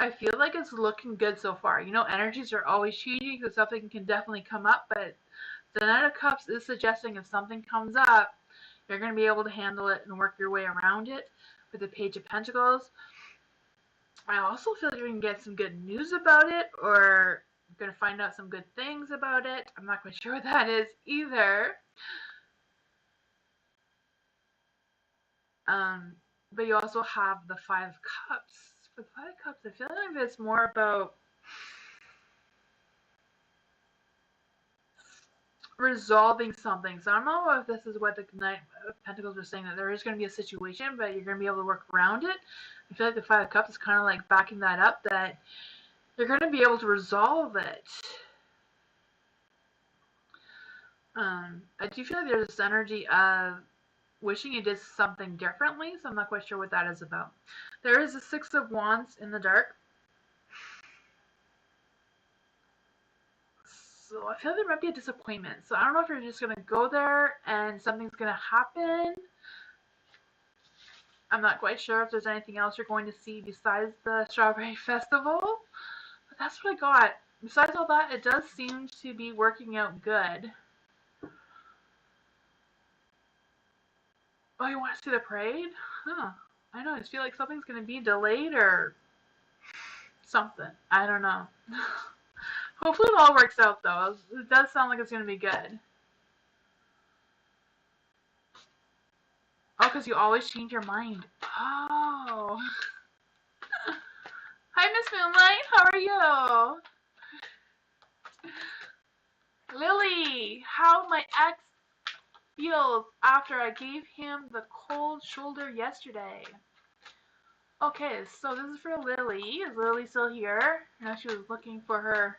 I feel like it's looking good so far. You know, energies are always changing, so something can definitely come up, but the Knight of Cups is suggesting if something comes up, you're going to be able to handle it and work your way around it. With the Page of Pentacles, I also feel like you're going to get some good news about it, or you're going to find out some good things about it. I'm not quite sure what that is either. But you also have the Five of Cups. For the Five of Cups, I feel like it's more about resolving something. So I don't know if this is what the Knight of Pentacles are saying, that there is going to be a situation, but you're going to be able to work around it. I feel like the Five of Cups is kind of like backing that up, that you're going to be able to resolve it. I do feel like there's this energy of wishing you did something differently, so I'm not quite sure what that is about. There is a Six of Wands in the dark. So I feel like there might be a disappointment. So I don't know if you're just going to go there and something's going to happen. I'm not quite sure if there's anything else you're going to see besides the Strawberry Festival. But that's what I got. Besides all that, it does seem to be working out good. Oh, you want to see the parade? Huh. I know, I just feel like something's going to be delayed or something. I don't know. Hopefully it all works out, though. It does sound like it's going to be good. Oh, because you always change your mind. Oh. Hi, Miss Moonlight. How are you? Lily, how my ex feels after I gave him the cold shoulder yesterday. Okay, so this is for Lily. Is Lily still here? I know she was looking for her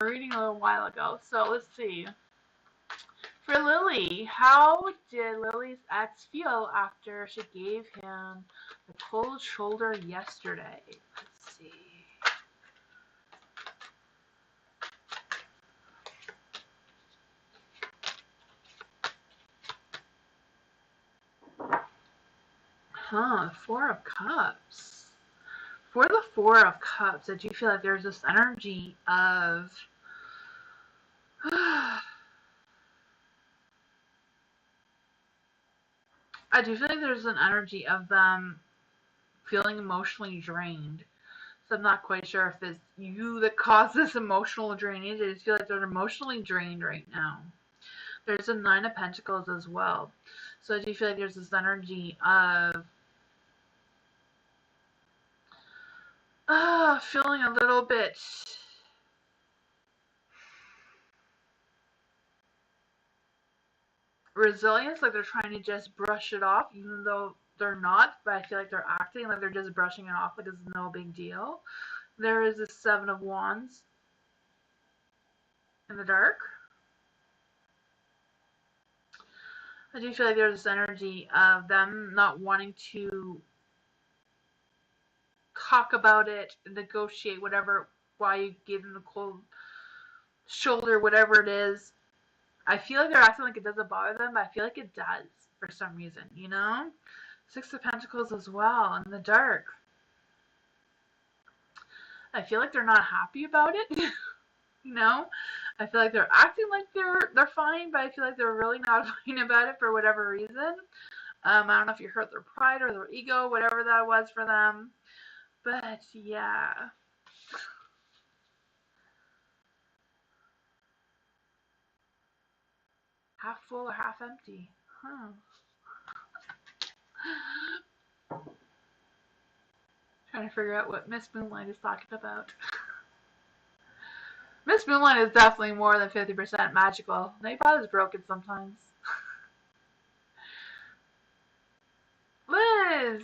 reading a little while ago. So let's see. For Lily, how did Lily's ex feel after she gave him the cold shoulder yesterday? Let's see. Four of Cups. For the Four of Cups, I do feel like there's this energy of I do feel like there's an energy of them feeling emotionally drained. So I'm not quite sure if it's you that caused this emotional drainage. I just feel like they're emotionally drained right now. There's a Nine of Pentacles as well. So I do feel like there's this energy of feeling a little bit resilience, like they're trying to just brush it off, even though they're not, but I feel like they're acting like they're just brushing it off like it's no big deal. There is a Seven of Wands in the dark. I do feel like there's this energy of them not wanting to talk about it, negotiate whatever, why you gave them the cold shoulder, whatever it is. I feel like they're acting like it doesn't bother them, but I feel like it does for some reason, you know? Six of Pentacles as well in the dark. I feel like they're not happy about it. You know? I feel like they're acting like they're fine, but I feel like they're really not fine about it for whatever reason. I don't know if you hurt their pride or their ego, whatever that was for them. But yeah. Half full or half empty. Huh. Trying to figure out what Miss Moonlight is talking about. Miss Moonlight is definitely more than 50% magical. Nightbot is broken sometimes. Liz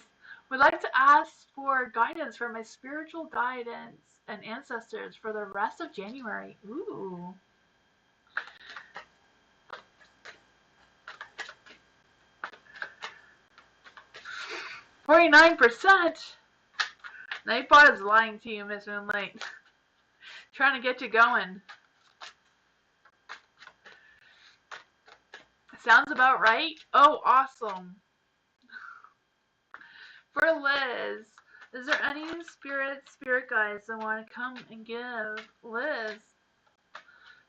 would like to ask for guidance from my spiritual guidance and ancestors for the rest of January. Ooh. 49%? Nightbot is lying to you, Miss Moonlight. Trying to get you going. Sounds about right. Oh, awesome. For Liz, is there any spirit guides that want to come and give Liz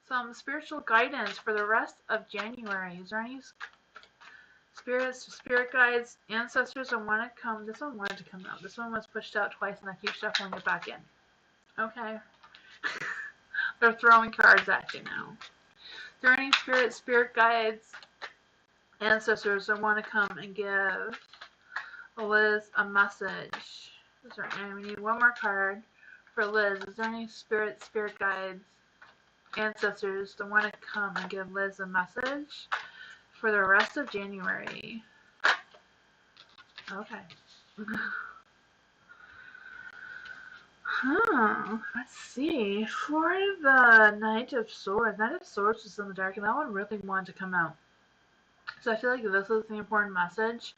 some spiritual guidance for the rest of January? Is there any spirit guides, ancestors that want to come? This one wanted to come out. This one was pushed out twice and I keep shuffling it back in. Okay. They're throwing cards at you now. Is there any spirit guides, ancestors that want to come and give Liz a message? Is there any? We need one more card for Liz. Is there any spirit guides, ancestors that want to come and give Liz a message for the rest of January? Okay. Let's see. For the Knight of Swords was in the dark, and that one really wanted to come out. So I feel like this is the important message.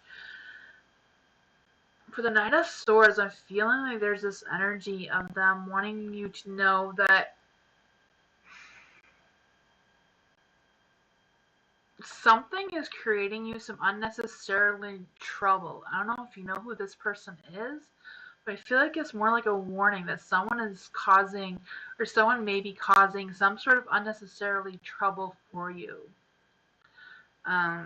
For the Knight of Swords, I'm feeling like there's this energy of them wanting you to know that something is creating you some unnecessarily trouble. I don't know if you know who this person is, but I feel like it's more like a warning that someone is causing, or someone may be causing some sort of unnecessarily trouble for you. I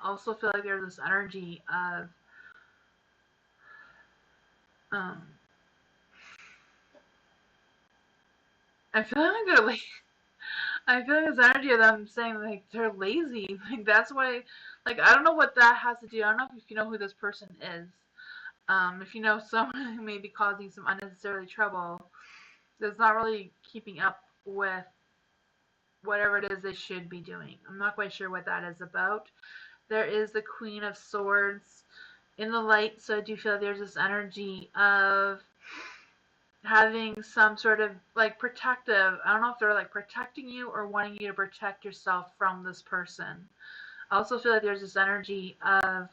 also feel like there's this energy of I feel like they're like I feel like this energy of them saying like they're lazy. Like that's why, like I don't know what that has to do. I don't know if you know who this person is. If you know someone who may be causing some unnecessary trouble, that's not really keeping up with whatever it is they should be doing. I'm not quite sure what that is about. There is the Queen of Swords in the light, so I do feel like there's this energy of having some sort of like protective, I don't know if they're like protecting you or wanting you to protect yourself from this person. I also feel like there's this energy of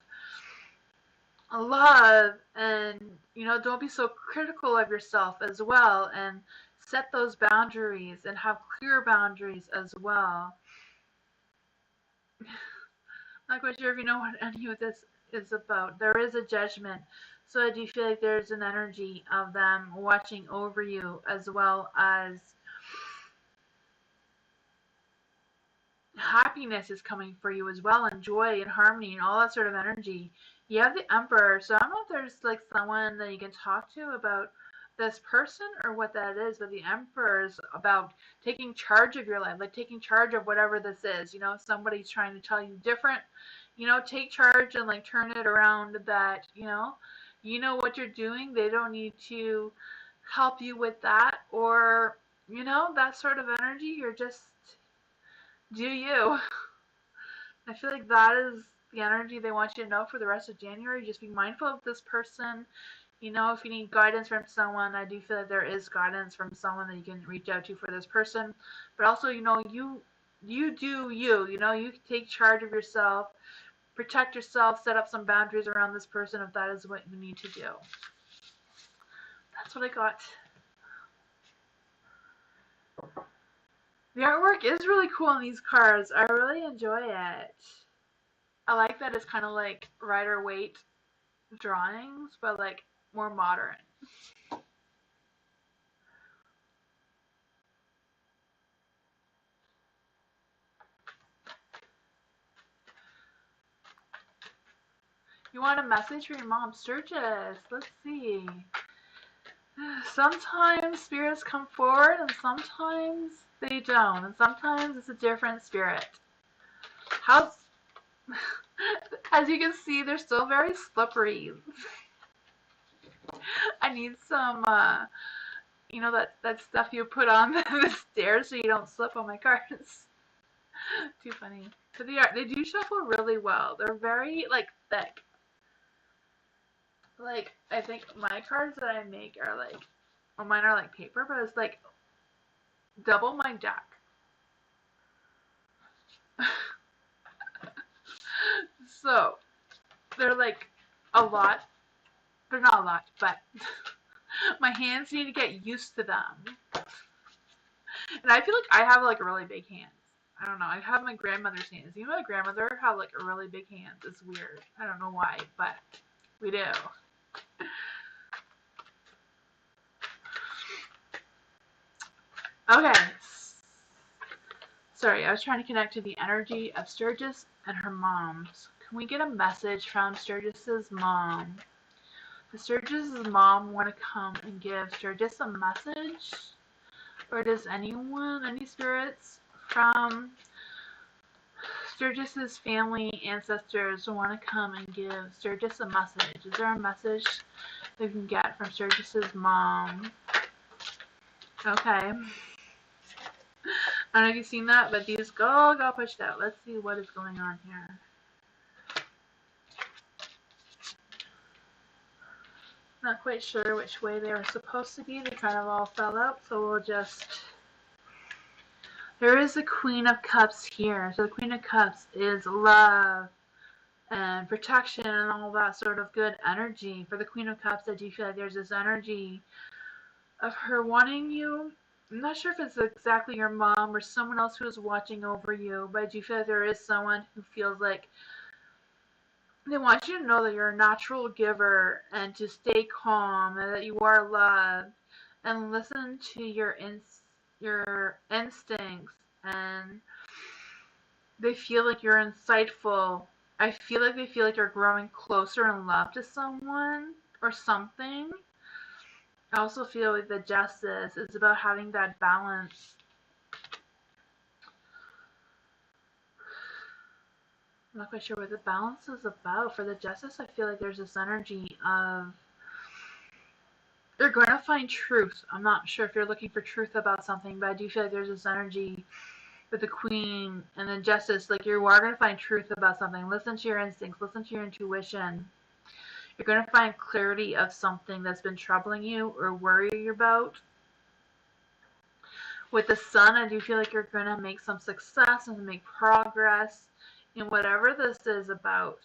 love and, you know, don't be so critical of yourself as well, and set those boundaries and have clear boundaries as well. Not quite sure if you know what any of this is about. There is a judgment. So I do feel like there's an energy of them watching over you, as well as happiness is coming for you as well, and joy and harmony and all that sort of energy. You have the Emperor, so I don't know if there's like someone that you can talk to about this person or what that is, but the Emperor is about taking charge of your life, like taking charge of whatever this is. You know, if somebody's trying to tell you different, you know, take charge and like turn it around that, you know what you're doing. They don't need to help you with that, or, you know, that sort of energy. You're just, do you. I feel like that is the energy they want you to know for the rest of January. Just be mindful of this person. You know, if you need guidance from someone, I do feel that there is guidance from someone that you can reach out to for this person. But also, you know, you do you. You know, you take charge of yourself, protect yourself, set up some boundaries around this person if that is what you need to do. That's what I got. The artwork is really cool on these cards. I really enjoy it. I like that it's kind of like Rider-Waite drawings, but like more modern. You want a message for your mom, Sturgis? Let's see. Sometimes spirits come forward and sometimes they don't. And sometimes it's a different spirit. How's... As you can see, they're still very slippery. I need some, you know, that stuff you put on the stairs so you don't slip on my cards. Too funny. But they do shuffle really well. They're very, like, thick. Like, I think my cards that I make are like, well, mine are like paper, but it's like double my deck. So, they're like a lot. They're not a lot, but my hands need to get used to them. And I feel like I have like really big hands. I don't know. I have my grandmother's hands. Even my grandmother had like a really big hands. It's weird. I don't know why, but we do. Okay. Sorry, I was trying to connect to the energy of Sturgis and her moms. Can we get a message from Sturgis's mom? Does Sturgis's mom want to come and give Sturgis a message? Or does anyone, any spirits from Sturgis's family ancestors want to come and give Sturgis a message? Is there a message we can get from Sturgis's mom? Okay. I don't know if you've seen that, but these got pushed out. Let's see what is going on here. Not quite sure which way they were supposed to be. They kind of all fell out, so we'll just... There is the Queen of Cups here. So the Queen of Cups is love and protection and all that sort of good energy. For the Queen of Cups, I do feel like there's this energy of her wanting you. I'm not sure if it's exactly your mom or someone else who is watching over you, but I do feel like there is someone who feels like they want you to know that you're a natural giver and to stay calm and that you are loved and listen to your instincts, and they feel like you're insightful. I feel like they feel like you're growing closer in love to someone or something. I also feel like the Justice is about having that balance. I'm not quite sure what the balance is about. For the Justice, I feel like there's this energy of you're going to find truth. I'm not sure if you're looking for truth about something, but I do feel like there's this energy with the Queen and the Justice. Like you are going to find truth about something. Listen to your instincts. Listen to your intuition. You're going to find clarity of something that's been troubling you or worrying you about. With the Sun, I do feel like you're going to make some success and make progress in whatever this is about.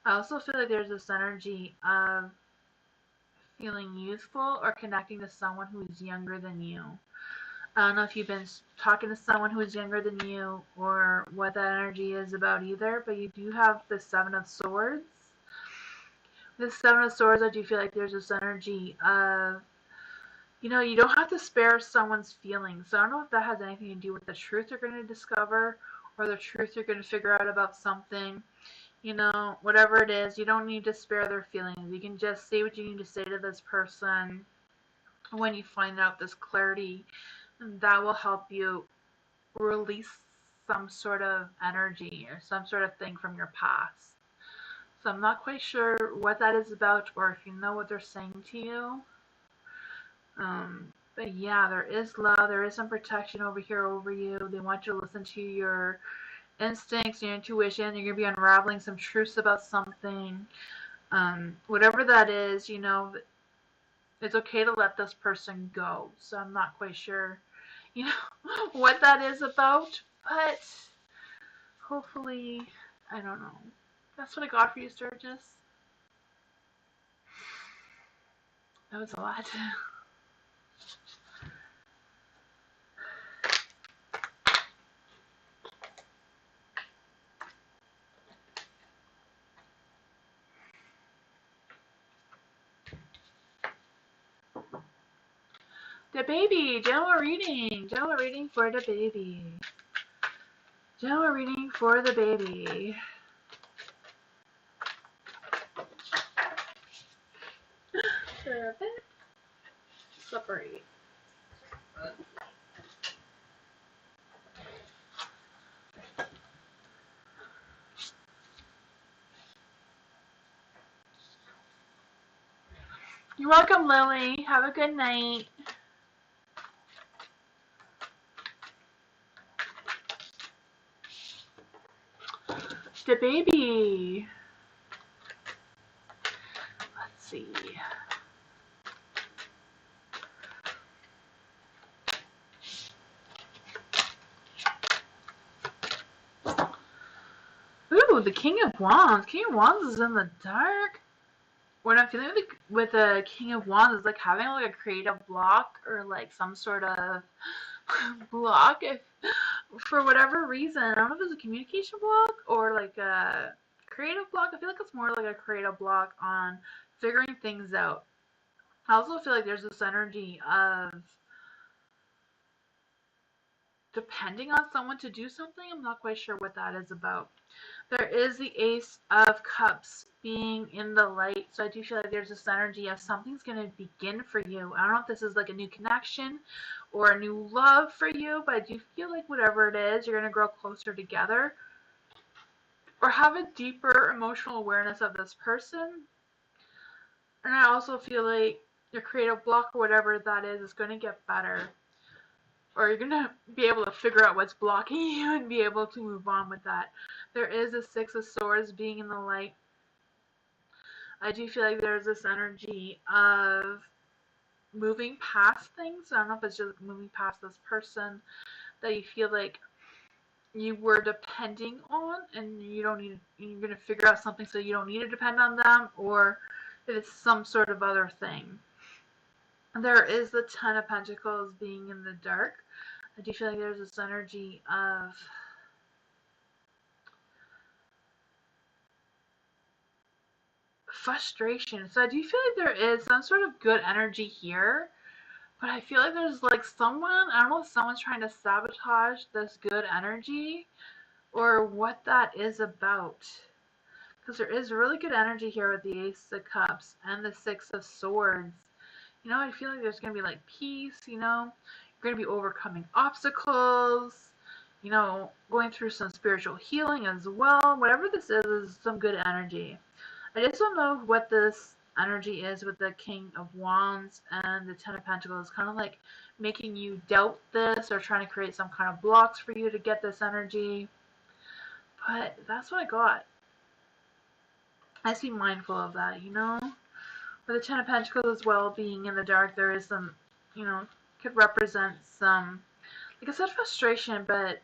I also feel like there's this energy of feeling youthful or connecting to someone who is younger than you. I don't know if you've been talking to someone who is younger than you or what that energy is about either, but you do have the Seven of Swords. This Seven of Swords, I do feel like there's this energy of, you know, you don't have to spare someone's feelings. So I don't know if that has anything to do with the truth you're going to discover or the truth you're going to figure out about something. You know, whatever it is, you don't need to spare their feelings. You can just say what you need to say to this person when you find out this clarity. And that will help you release some sort of energy or some sort of thing from your past. So I'm not quite sure what that is about or if you know what they're saying to you. But yeah, there is love. There is some protection over here over you. They want you to listen to your instincts, your intuition. You're going to be unraveling some truths about something. Whatever that is, you know, it's okay to let this person go. So I'm not quite sure, you know, what that is about. But hopefully, I don't know. That's what I got for you, Sturgis. That was a lot. The baby, general reading for the baby. General reading for the baby. They're a bit slippery. You're welcome, Lily. Have a good night. The baby. Let's see. Ooh, the King of Wands. King of Wands is in the dark. What I'm feeling with the King of Wands is like having like a creative block or like some sort of block if for whatever reason. I don't know if it's a communication block or like a creative block. I feel like it's more like a creative block on figuring things out. I also feel like there's this energy of depending on someone to do something. I'm not quite sure what that is about. There is the Ace of Cups being in the light, so I do feel like there's this energy of something's going to begin for you. I don't know if this is like a new connection or a new love for you, but I do feel like whatever it is, you're going to grow closer together or have a deeper emotional awareness of this person. And I also feel like your creative block or whatever that is going to get better. Or you're going to be able to figure out what's blocking you and be able to move on with that. There is a Six of Swords being in the light. I do feel like there's this energy of moving past things. I don't know if it's just moving past this person that you feel like you were depending on and you don't need, you're going to figure out something so you don't need to depend on them, or if it's some sort of other thing. There is the Ten of Pentacles being in the dark. I do feel like there's this energy of frustration. So I do feel like there is some sort of good energy here, but I feel like there's like someone, I don't know if someone's trying to sabotage this good energy or what that is about. Because there is really good energy here with the Ace of Cups and the Six of Swords. You know, I feel like there's going to be like peace, you know, you're going to be overcoming obstacles, you know, going through some spiritual healing as well. Whatever this is some good energy. I just don't know what this energy is with the King of Wands and the Ten of Pentacles. Kind of like making you doubt this or trying to create some kind of blocks for you to get this energy. But that's what I got. I just be mindful of that, you know? For the Ten of Pentacles as well, being in the dark, there is some, you know, could represent some, like I said, frustration, but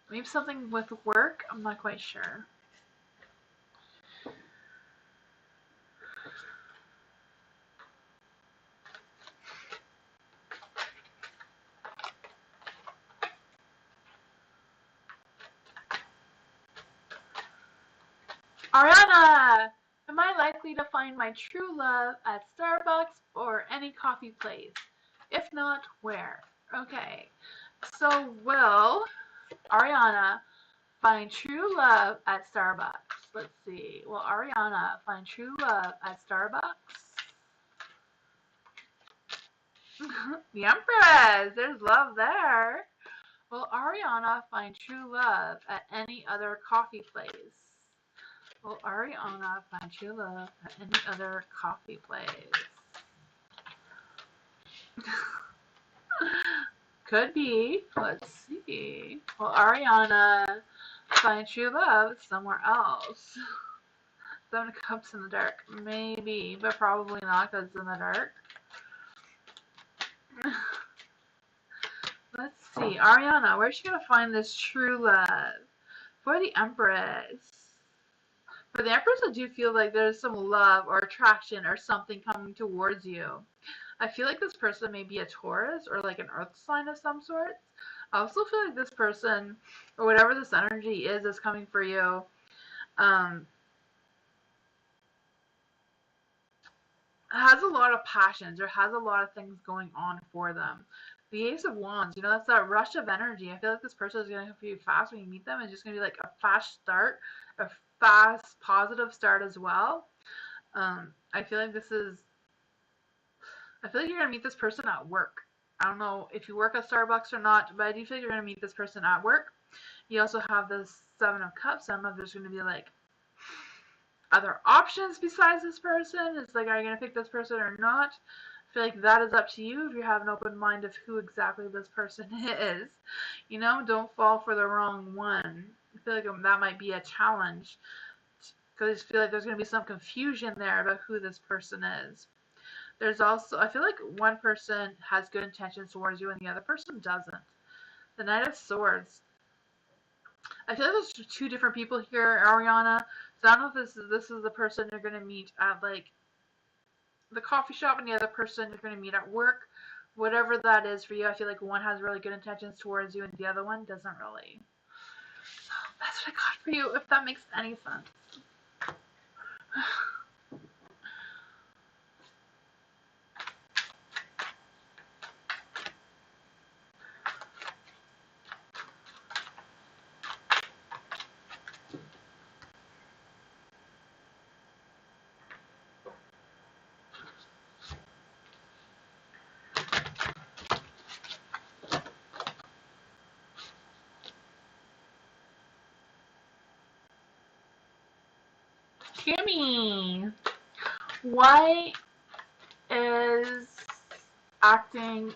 maybe something with work. I'm not quite sure. Ariana! Am I likely to find my true love at Starbucks or any coffee place? If not, where? Okay. So will Ariana find true love at Starbucks? Let's see. Will Ariana find true love at Starbucks? The Empress! There's love there. Will Ariana find true love at any other coffee place? Will Ariana find true love at any other coffee place? Could be. Let's see. Will Ariana find true love somewhere else? Seven of Cups in the dark. Maybe, but probably not because it's in the dark. Let's see. Ariana, where's she going to find this true love? For the Empress. For the Empress, I do feel like there's some love or attraction or something coming towards you. I feel like this person may be a Taurus or like an earth sign of some sort. I also feel like this person, or whatever this energy is coming for you, has a lot of passions or has a lot of things going on for them. The Ace of Wands, you know, that's that rush of energy. I feel like this person is going to be fast when you meet them. It's just going to be like a fast start, a fast positive start as well. I feel like I feel like you're going to meet this person at work. I don't know if you work at Starbucks or not, but I do feel like you're going to meet this person at work. You also have this Seven of Cups. I don't know if there's going to be like other options besides this person. It's like, are you going to pick this person or not? I feel like that is up to you if you have an open mind of who exactly this person is. You know, don't fall for the wrong one. I feel like that might be a challenge because I just feel like there's going to be some confusion there about who this person is. There's also, I feel like one person has good intentions towards you and the other person doesn't. The Knight of Swords. I feel like there's two different people here, Ariana. So I don't know if this is the person you're gonna meet at like the coffee shop, and the other person you're gonna meet at work. Whatever that is for you, I feel like one has really good intentions towards you, and the other one doesn't really. So that's what I got for you. If that makes any sense. Tammy, why is acting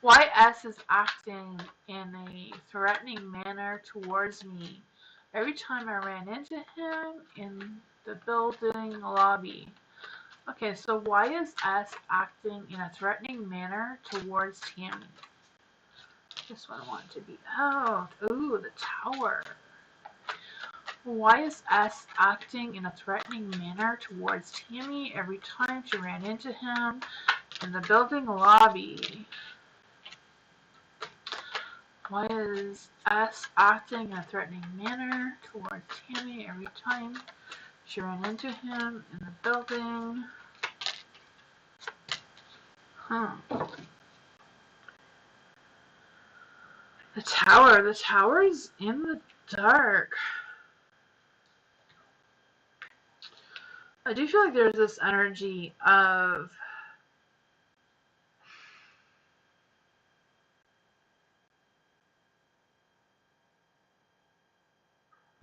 YS is acting in a threatening manner towards me every time I ran into him in the building lobby? Okay, so why is S acting in a threatening manner towards Tammy? This one I want to be out. Ooh, the tower. Why is S acting in a threatening manner towards Tammy every time she ran into him in the building lobby? Why is S acting in a threatening manner towards Tammy every time she ran into him in the building? The tower. The tower is in the dark. I do feel like there's this energy of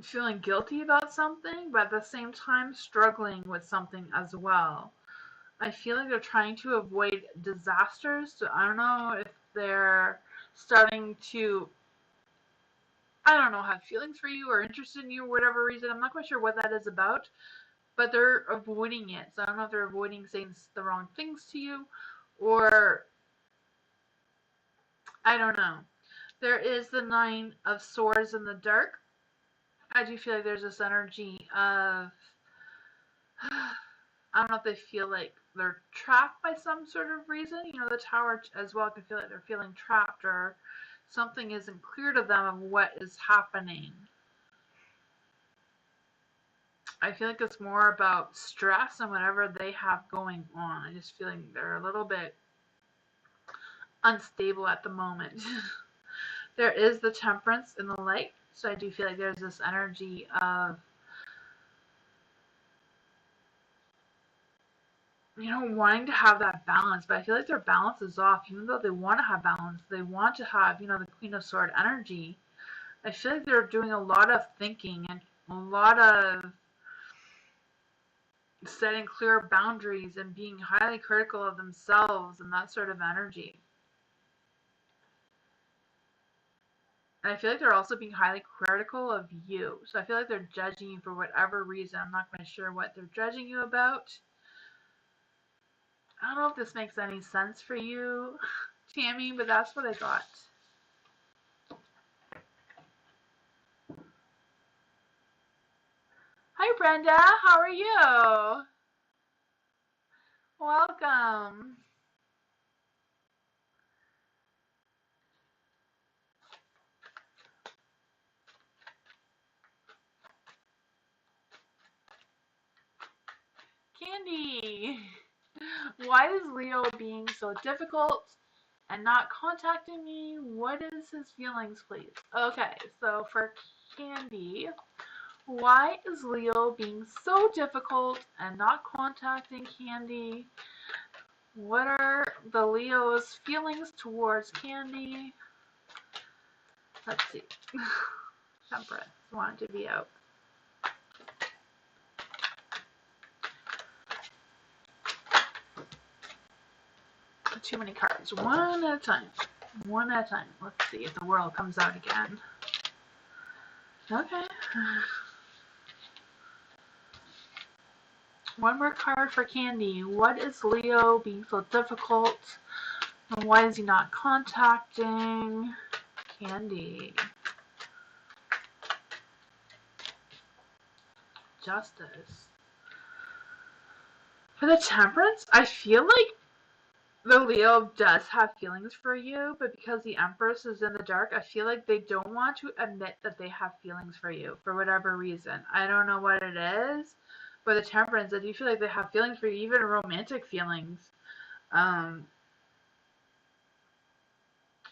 feeling guilty about something, but at the same time struggling with something as well. I feel like they're trying to avoid disasters, so I don't know if they're starting to, I don't know, have feelings for you or interested in you or whatever reason. I'm not quite sure what that is about, but they're avoiding it. So I don't know if they're avoiding saying the wrong things to you, or I don't know. There is the Nine of Swords in the dark. I do feel like there's this energy of, I don't know if they feel like they're trapped by some sort of reason. You know, the tower as well can feel like they're feeling trapped, or something isn't clear to them of what is happening. I feel like it's more about stress and whatever they have going on. I just feel like they're a little bit unstable at the moment. There is the Temperance in the light, so I do feel like there's this energy of, you know, wanting to have that balance, but I feel like their balance is off. Even though they want to have balance, they want to have, you know, the Queen of Sword energy. I feel like they're doing a lot of thinking and a lot of setting clear boundaries and being highly critical of themselves and that sort of energy. And I feel like they're also being highly critical of you. So I feel like they're judging you for whatever reason. I'm not quite sure what they're judging you about. I don't know if this makes any sense for you, Tammy, but that's what I got. Hi, Brenda. How are you? Welcome. Candy. Why is Leo being so difficult and not contacting me? What is his feelings, please? Okay, so for Candy, why is Leo being so difficult and not contacting Candy? What are the Leo's feelings towards Candy? Let's see. Temperance. Want to be out. Too many cards. One at a time. One at a time. Let's see if the world comes out again. Okay. One more card for Candy. What is Leo being so difficult? And why is he not contacting Candy? Justice. For the Temperance, I feel like the Leo does have feelings for you, but because the Empress is in the dark, I feel like they don't want to admit that they have feelings for you for whatever reason. I don't know what it is, but the Temperance, I do feel like they have feelings for you, even romantic feelings. I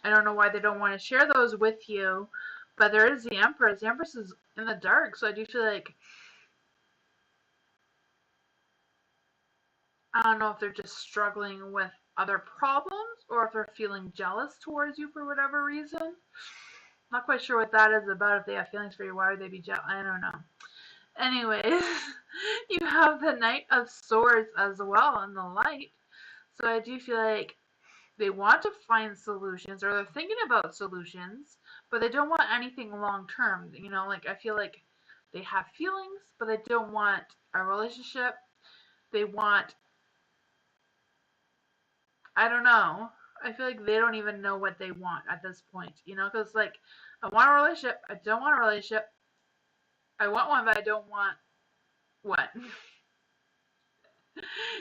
don't know why they don't want to share those with you, but there is the Empress. The Empress is in the dark, so I do feel like I don't know if they're just struggling with other problems or if they're feeling jealous towards you for whatever reason. Not quite sure what that is about. If they have feelings for you, why would they be jealous? I don't know. Anyways, you have the Knight of Swords as well in the light. So I do feel like they want to find solutions or they're thinking about solutions, but they don't want anything long term. You know, like I feel like they have feelings, but they don't want a relationship. They want, I don't know. I feel like they don't even know what they want at this point, you know, because like I want a relationship, I don't want a relationship, I want one, but I don't want one.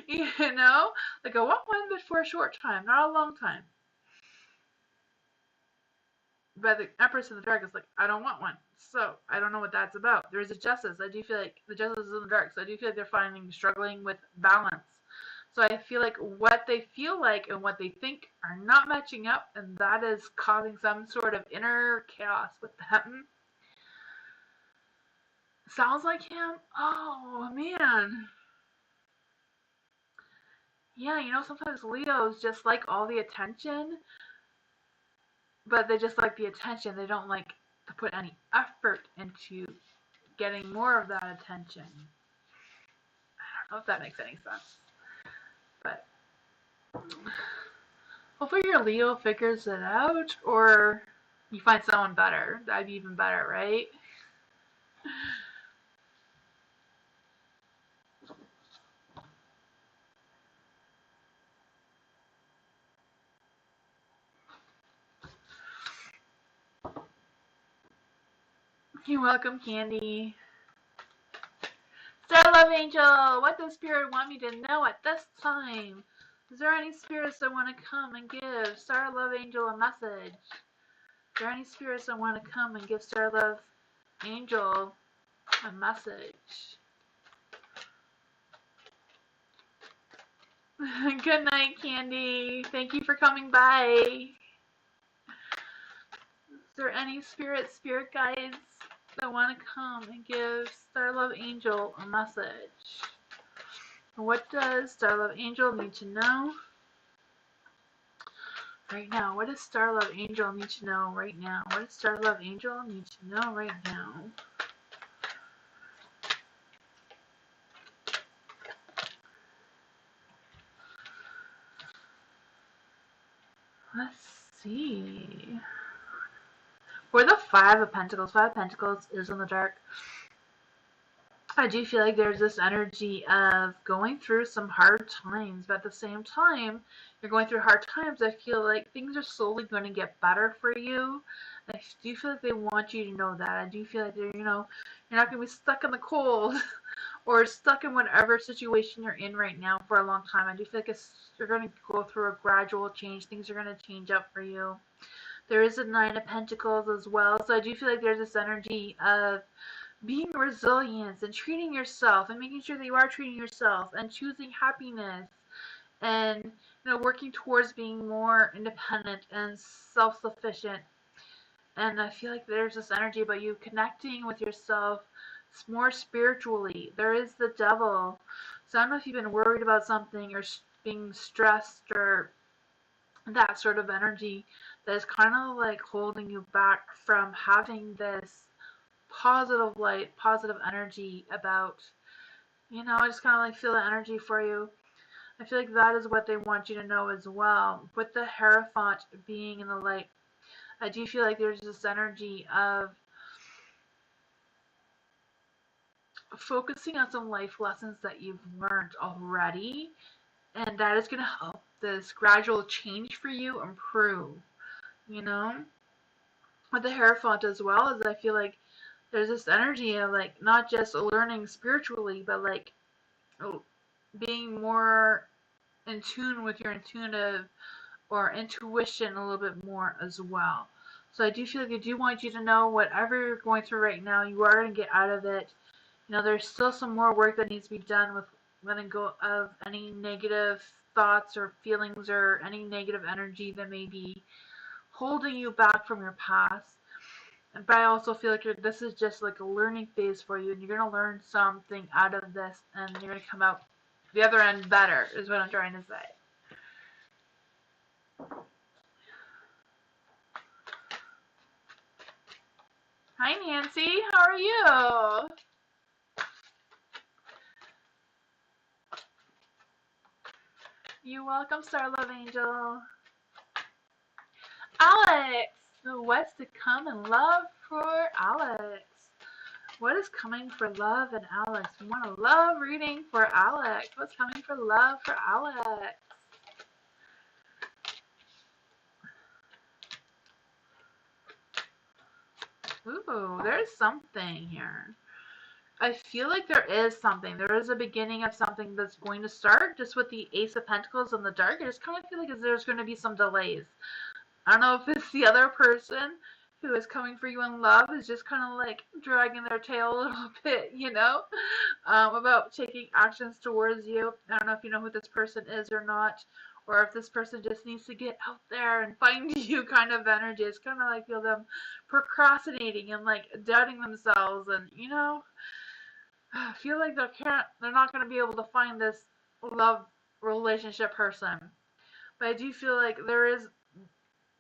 You know, like I want one, but for a short time, not a long time. But the Empress in the dark is like, I don't want one, so I don't know what that's about. There's a Justice. I do feel like the Justice is in the dark, so I do feel like they're struggling with balance. So I feel like what they feel like and what they think are not matching up, and that is causing some sort of inner chaos with them. Sounds like him? Oh, man. Yeah, you know, sometimes Leos just like all the attention, but they just like the attention. They don't like to put any effort into getting more of that attention. I don't know if that makes any sense. But hopefully your Leo figures it out, or you find someone better. That'd be even better, right? You're welcome, Candy. Star Love Angel, what does Spirit want me to know at this time? Is there any spirits that want to come and give Star Love Angel a message? Is there any spirits that want to come and give Star Love Angel a message? Good night, Candy. Thank you for coming by. Is there any spirit guides that want to come and give Star Love Angel a message? What does Star Love Angel need to know right now? What does Star Love Angel need to know right now? What does Star Love Angel need to know right now? Let's see. For the Five of Pentacles is in the dark. I do feel like there's this energy of going through some hard times, but at the same time, you're going through hard times. I feel like things are slowly going to get better for you. I do feel like they want you to know that. I do feel like they're, you know, you're not going to be stuck in the cold or stuck in whatever situation you're in right now for a long time. I do feel like you're going to go through a gradual change. Things are going to change up for you. There is a Nine of Pentacles as well, so I do feel like there's this energy of being resilient and treating yourself and making sure that you are treating yourself and choosing happiness and, you know, working towards being more independent and self-sufficient. And I feel like there's this energy about you connecting with yourself more spiritually. There is the Devil. So I don't know if you've been worried about something or being stressed or that sort of energy that is kind of like holding you back from having this positive light, positive energy about, you know, I just kind of like feel the energy for you. I feel like that is what they want you to know as well. With the Hierophant being in the light, I do feel like there's this energy of focusing on some life lessons that you've learned already, and that is going to help this gradual change for you improve, you know? With the Hierophant as well, as I feel like there's this energy of like not just learning spiritually, but like being more in tune with your intuitive or intuition a little bit more as well. So I do feel like I do want you to know whatever you're going through right now, you are going to get out of it. You know, there's still some more work that needs to be done with letting go of any negative thoughts or feelings or any negative energy that may be holding you back from your past. But I also feel like this is just like a learning phase for you, and you're going to learn something out of this, and you're going to come out the other end better, is what I'm trying to say. Hi, Nancy. How are you? You're welcome, Star Love Angel. Alex! So what's to come in love for Alex? What is coming for love and Alex? We want a love reading for Alex. What's coming for love for Alex? Ooh, there's something here. I feel like there is something. There is a beginning of something that's going to start. Just with the Ace of Pentacles in the dark, I just kind of feel like there's going to be some delays. I don't know if it's the other person who is coming for you in love is just kind of like dragging their tail a little bit, you know, about taking actions towards you. I don't know if you know who this person is or not, or if this person just needs to get out there and find you kind of energy. It's kind of like feel them procrastinating and like doubting themselves, and you know, I feel like they're not going to be able to find this love relationship person. But I do feel like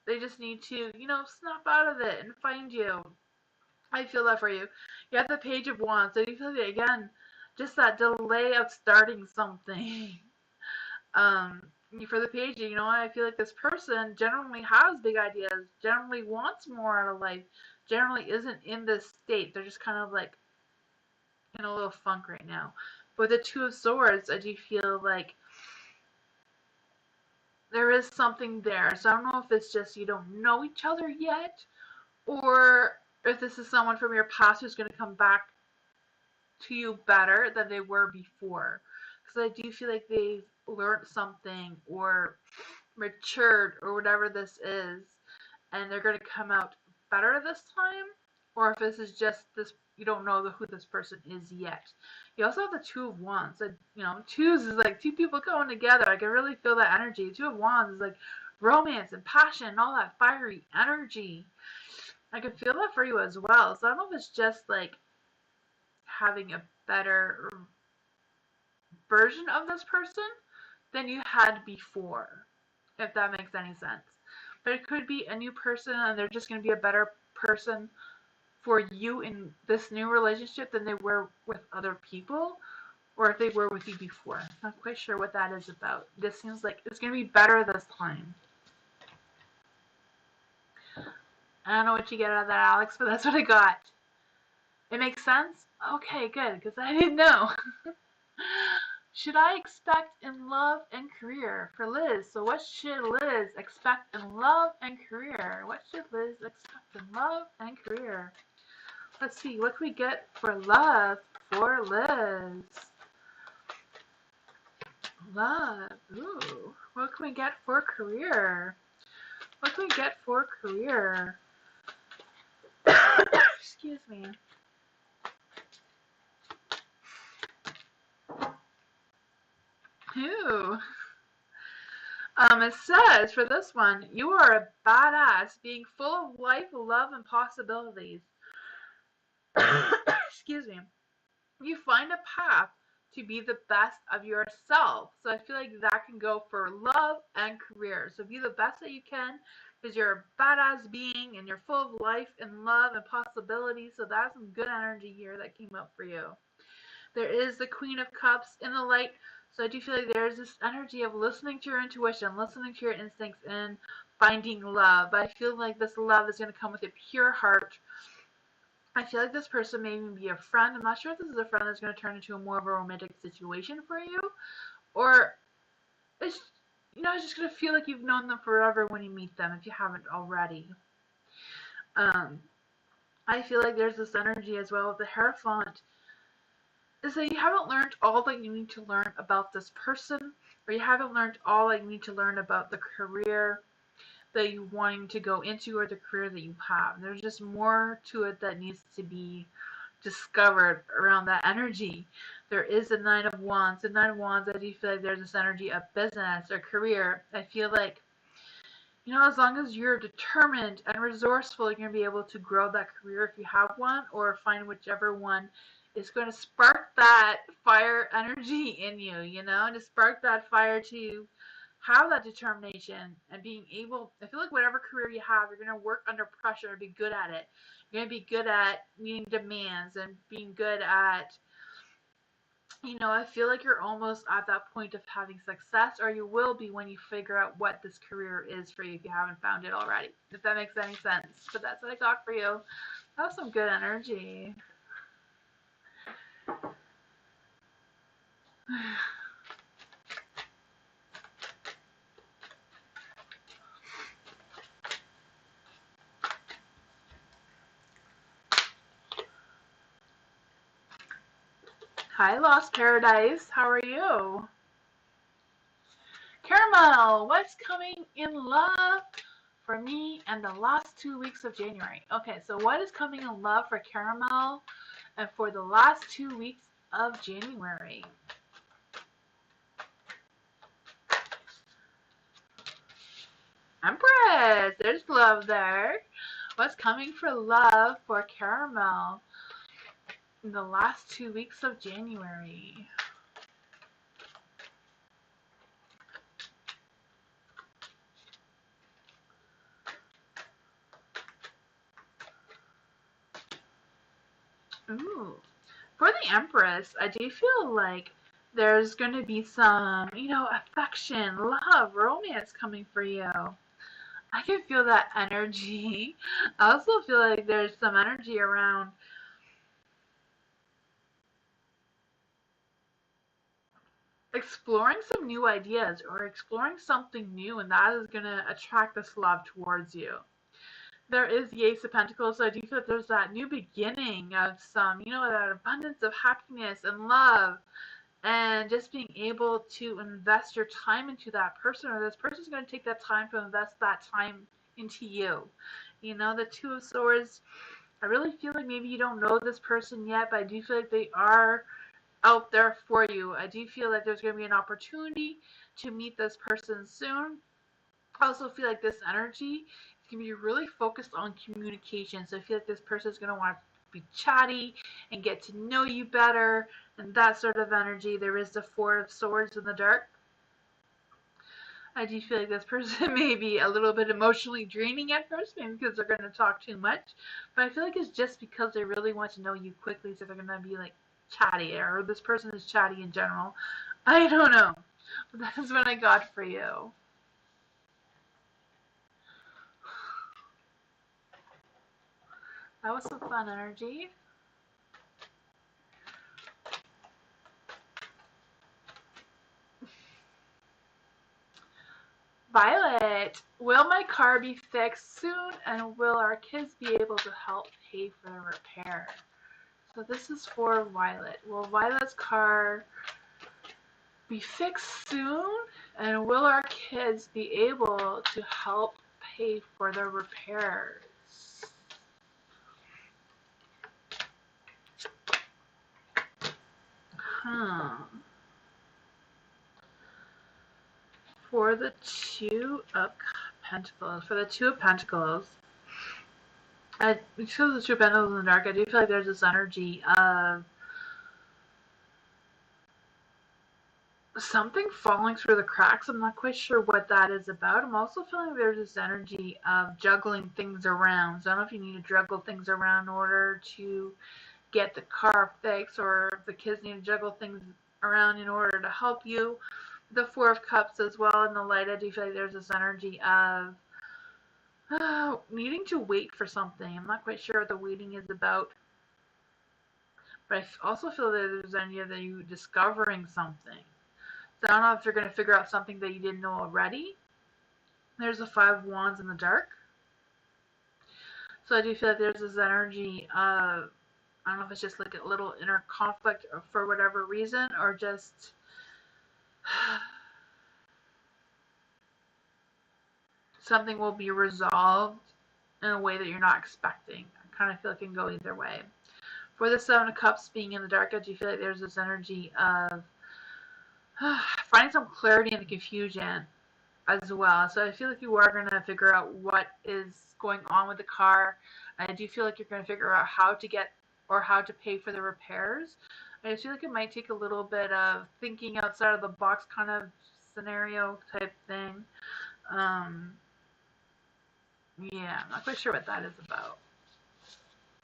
they just need to, you know, snap out of it and find you. I feel that for you. You have the Page of Wands. So you feel like, again, just that delay of starting something. For the page, you know, I feel like this person generally has big ideas, generally wants more out of life, generally isn't in this state. They're just kind of like in a little funk right now. But the Two of Swords, I do feel like there is something there. So I don't know if it's just you don't know each other yet, or if this is someone from your past who's going to come back to you better than they were before. Because I do feel like they've learned something or matured or whatever this is, and they're going to come out better this time. Or if this is just this, you don't know who this person is yet. You also have the Two of Wands. So, you know, twos is like two people going together. I can really feel that energy. Two of Wands is like romance and passion and all that fiery energy. I can feel that for you as well. So I don't know if it's just like having a better version of this person than you had before, if that makes any sense. But it could be a new person and they're just going to be a better person for you in this new relationship than they were with other people, or if they were with you before. I'm not quite sure what that is about. This seems like it's going to be better this time. I don't know what you get out of that, Alex, but that's what I got. It makes sense? Okay, good, because I didn't know. Should I expect in love and career for Liz? So what should Liz expect in love and career? What should Liz expect in love and career? Let's see, what can we get for love for Liz? Love. Ooh. What can we get for career? What can we get for career? Excuse me. Ooh. It says for this one, you are a badass, being full of life, love, and possibilities. Excuse me. You find a path to be the best of yourself. So I feel like that can go for love and career. So be the best that you can, because you're a badass being and you're full of life and love and possibilities. So that's some good energy here that came up for you. There is the Queen of Cups in the light. So I do feel like there's this energy of listening to your intuition, listening to your instincts, and finding love. But I feel like this love is going to come with a pure heart. I feel like this person may even be a friend. I'm not sure if this is a friend that's going to turn into a more of a romantic situation for you, or it's, you know, it's just going to feel like you've known them forever when you meet them if you haven't already. I feel like there's this energy as well with the Hierophant, is that you haven't learned all that you need to learn about this person, or you haven't learned all that you need to learn about the career that you wanting to go into or the career that you have. There's just more to it that needs to be discovered around that energy. There is the Nine of Wands. The Nine of Wands, I do feel like there's this energy of business or career. I feel like, as long as you're determined and resourceful, you're going to be able to grow that career if you have one, or find whichever one is going to spark that fire energy in you, to spark that fire to have that determination and being able, I feel like whatever career you have, you're going to work under pressure and be good at it. You're going to be good at meeting demands and being good at, I feel like you're almost at that point of having success, or you will be when you figure out what this career is for you if you haven't found it already. If that makes any sense. But that's what I got for you. That was some good energy. Hi, Lost Paradise. How are you? Caramel, what's coming in love for me and the last 2 weeks of January? Okay, so what is coming in love for Caramel and for the last 2 weeks of January? Empress, there's love there. What's coming for love for Caramel in the last 2 weeks of January? Ooh. For the Empress, I do feel like there's going to be some, affection, love, romance coming for you. I can feel that energy. I also feel like there's some energy around exploring some new ideas or exploring something new, and that is going to attract this love towards you. There is the Ace of Pentacles, so I do feel like there's that new beginning of some, that abundance of happiness and love, and just being able to invest your time into that person, or this person's going to take that time to invest that time into you. The Two of Swords, I really feel like maybe you don't know this person yet, but I do feel like they are out there for you. I do feel like there's going to be an opportunity to meet this person soon. I also feel like this energy can be really focused on communication. So I feel like this person is going to want to be chatty and get to know you better, and that sort of energy. There is the Four of Swords in the dark. I do feel like this person may be a little bit emotionally draining at first, maybe because they're going to talk too much. But I feel like it's just because they really want to know you quickly, so they're going to be like chatty, or this person is chatty in general. I don't know. But that is what I got for you. That was some fun energy. Violet, will my car be fixed soon, and will our kids be able to help pay for the repair? So this is for Violet. Will Violet's car be fixed soon, and will our kids be able to help pay for the repairs? For the Two of Pentacles, because of the Two of Pentacles in the dark, I do feel like there's this energy of something falling through the cracks. I'm not quite sure what that is about. I'm also feeling there's this energy of juggling things around. So I don't know if you need to juggle things around in order to get the car fixed, or if the kids need to juggle things around in order to help you. The Four of Cups as well in the light, I do feel like there's this energy of needing to wait for something. I'm not quite sure what the waiting is about. But I also feel that there's an idea that you're discovering something. So I don't know if you're going to figure out something that you didn't know already. There's the Five of Wands in the dark. So I do feel like there's this energy of, I don't know if it's just like a little inner conflict for whatever reason, or just something will be resolved in a way that you're not expecting. I kind of feel like it can go either way. For the Seven of Cups being in the dark, I do feel like there's this energy of finding some clarity in the confusion as well. So I feel like you are going to figure out what is going on with the car. I do feel like you're going to figure out how to get or how to pay for the repairs. I just feel like it might take a little bit of thinking outside of the box kind of scenario type thing. Yeah, I'm not quite sure what that is about.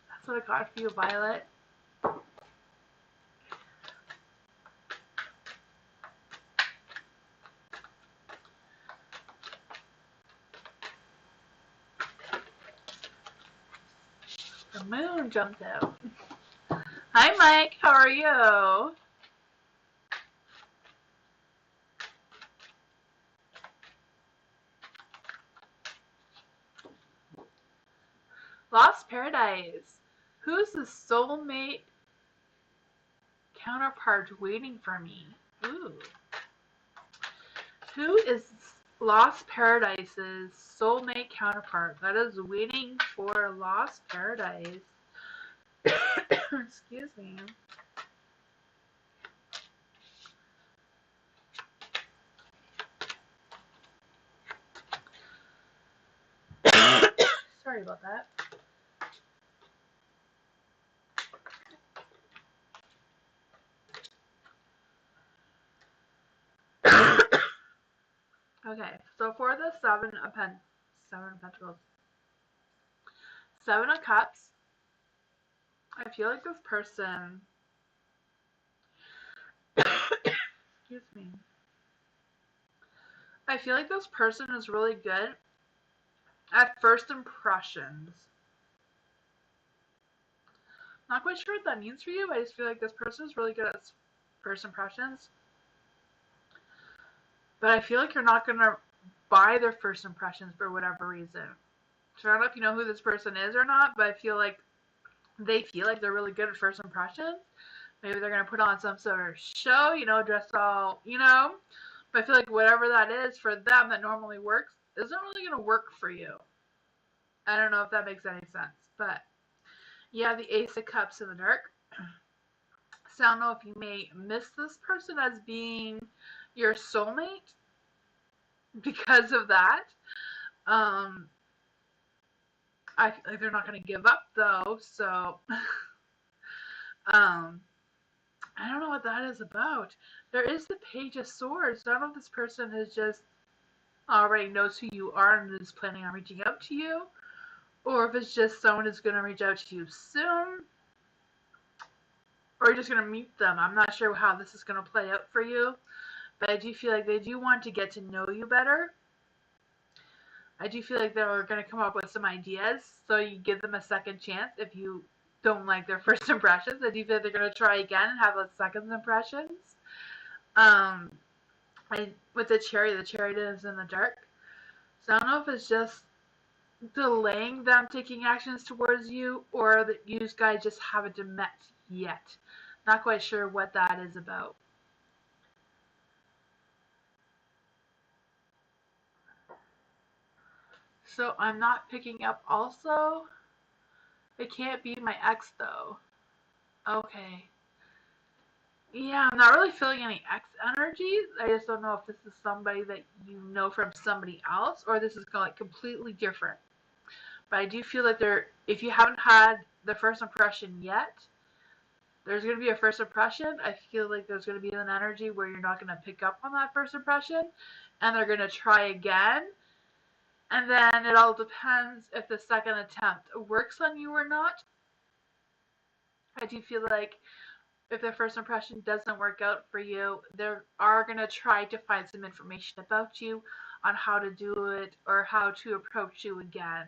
That's what I got for you, Violet. The moon jumped out. Hi, Mike. How are you? Lost Paradise. Who's the soulmate counterpart waiting for me? Ooh. Who is Lost Paradise's soulmate counterpart that is waiting for Lost Paradise? Excuse me. Sorry about that. Okay, so for the Seven of Pentacles, Seven of Cups, I feel like this person, excuse me, I feel like this person is really good at first impressions. Not quite sure what that means for you, but I just feel like this person is really good at first impressions. But I feel like you're not going to buy their first impressions for whatever reason. So I don't know if you know who this person is or not, but I feel like they feel like they're really good at first impressions. Maybe they're going to put on some sort of show, dress all, But I feel like whatever that is for them that normally works isn't really going to work for you. I don't know if that makes any sense. But yeah, the Ace of Cups in the dark. So I don't know if you may miss this person as being your soulmate because of that. I feel like they're not going to give up though, so I don't know what that is about. There is the Page of Swords. I don't know if this person is just already knows who you are and is planning on reaching out to you, or if it's just someone who's going to reach out to you soon, or you're just going to meet them. I'm not sure how this is going to play out for you, but I do feel like they do want to get to know you better. I do feel like they're going to come up with some ideas, so you give them a second chance if you don't like their first impressions. I do feel like they're going to try again and have a second impressions. With the cherry is in the dark. So I don't know if it's just delaying them taking actions towards you, or that you guys just haven't met yet. Not quite sure what that is about. So I'm not picking up also. It can't be my ex though. Okay. Yeah, I'm not really feeling any ex energies. I just don't know if this is somebody that you know from somebody else, or this is like completely different. But I do feel that if you haven't had the first impression yet, there's going to be a first impression. I feel like there's going to be an energy where you're not going to pick up on that first impression, and they're going to try again. And then it all depends if the second attempt works on you or not. I do feel like if the first impression doesn't work out for you, they are going to try to find some information about you on how to do it or how to approach you again.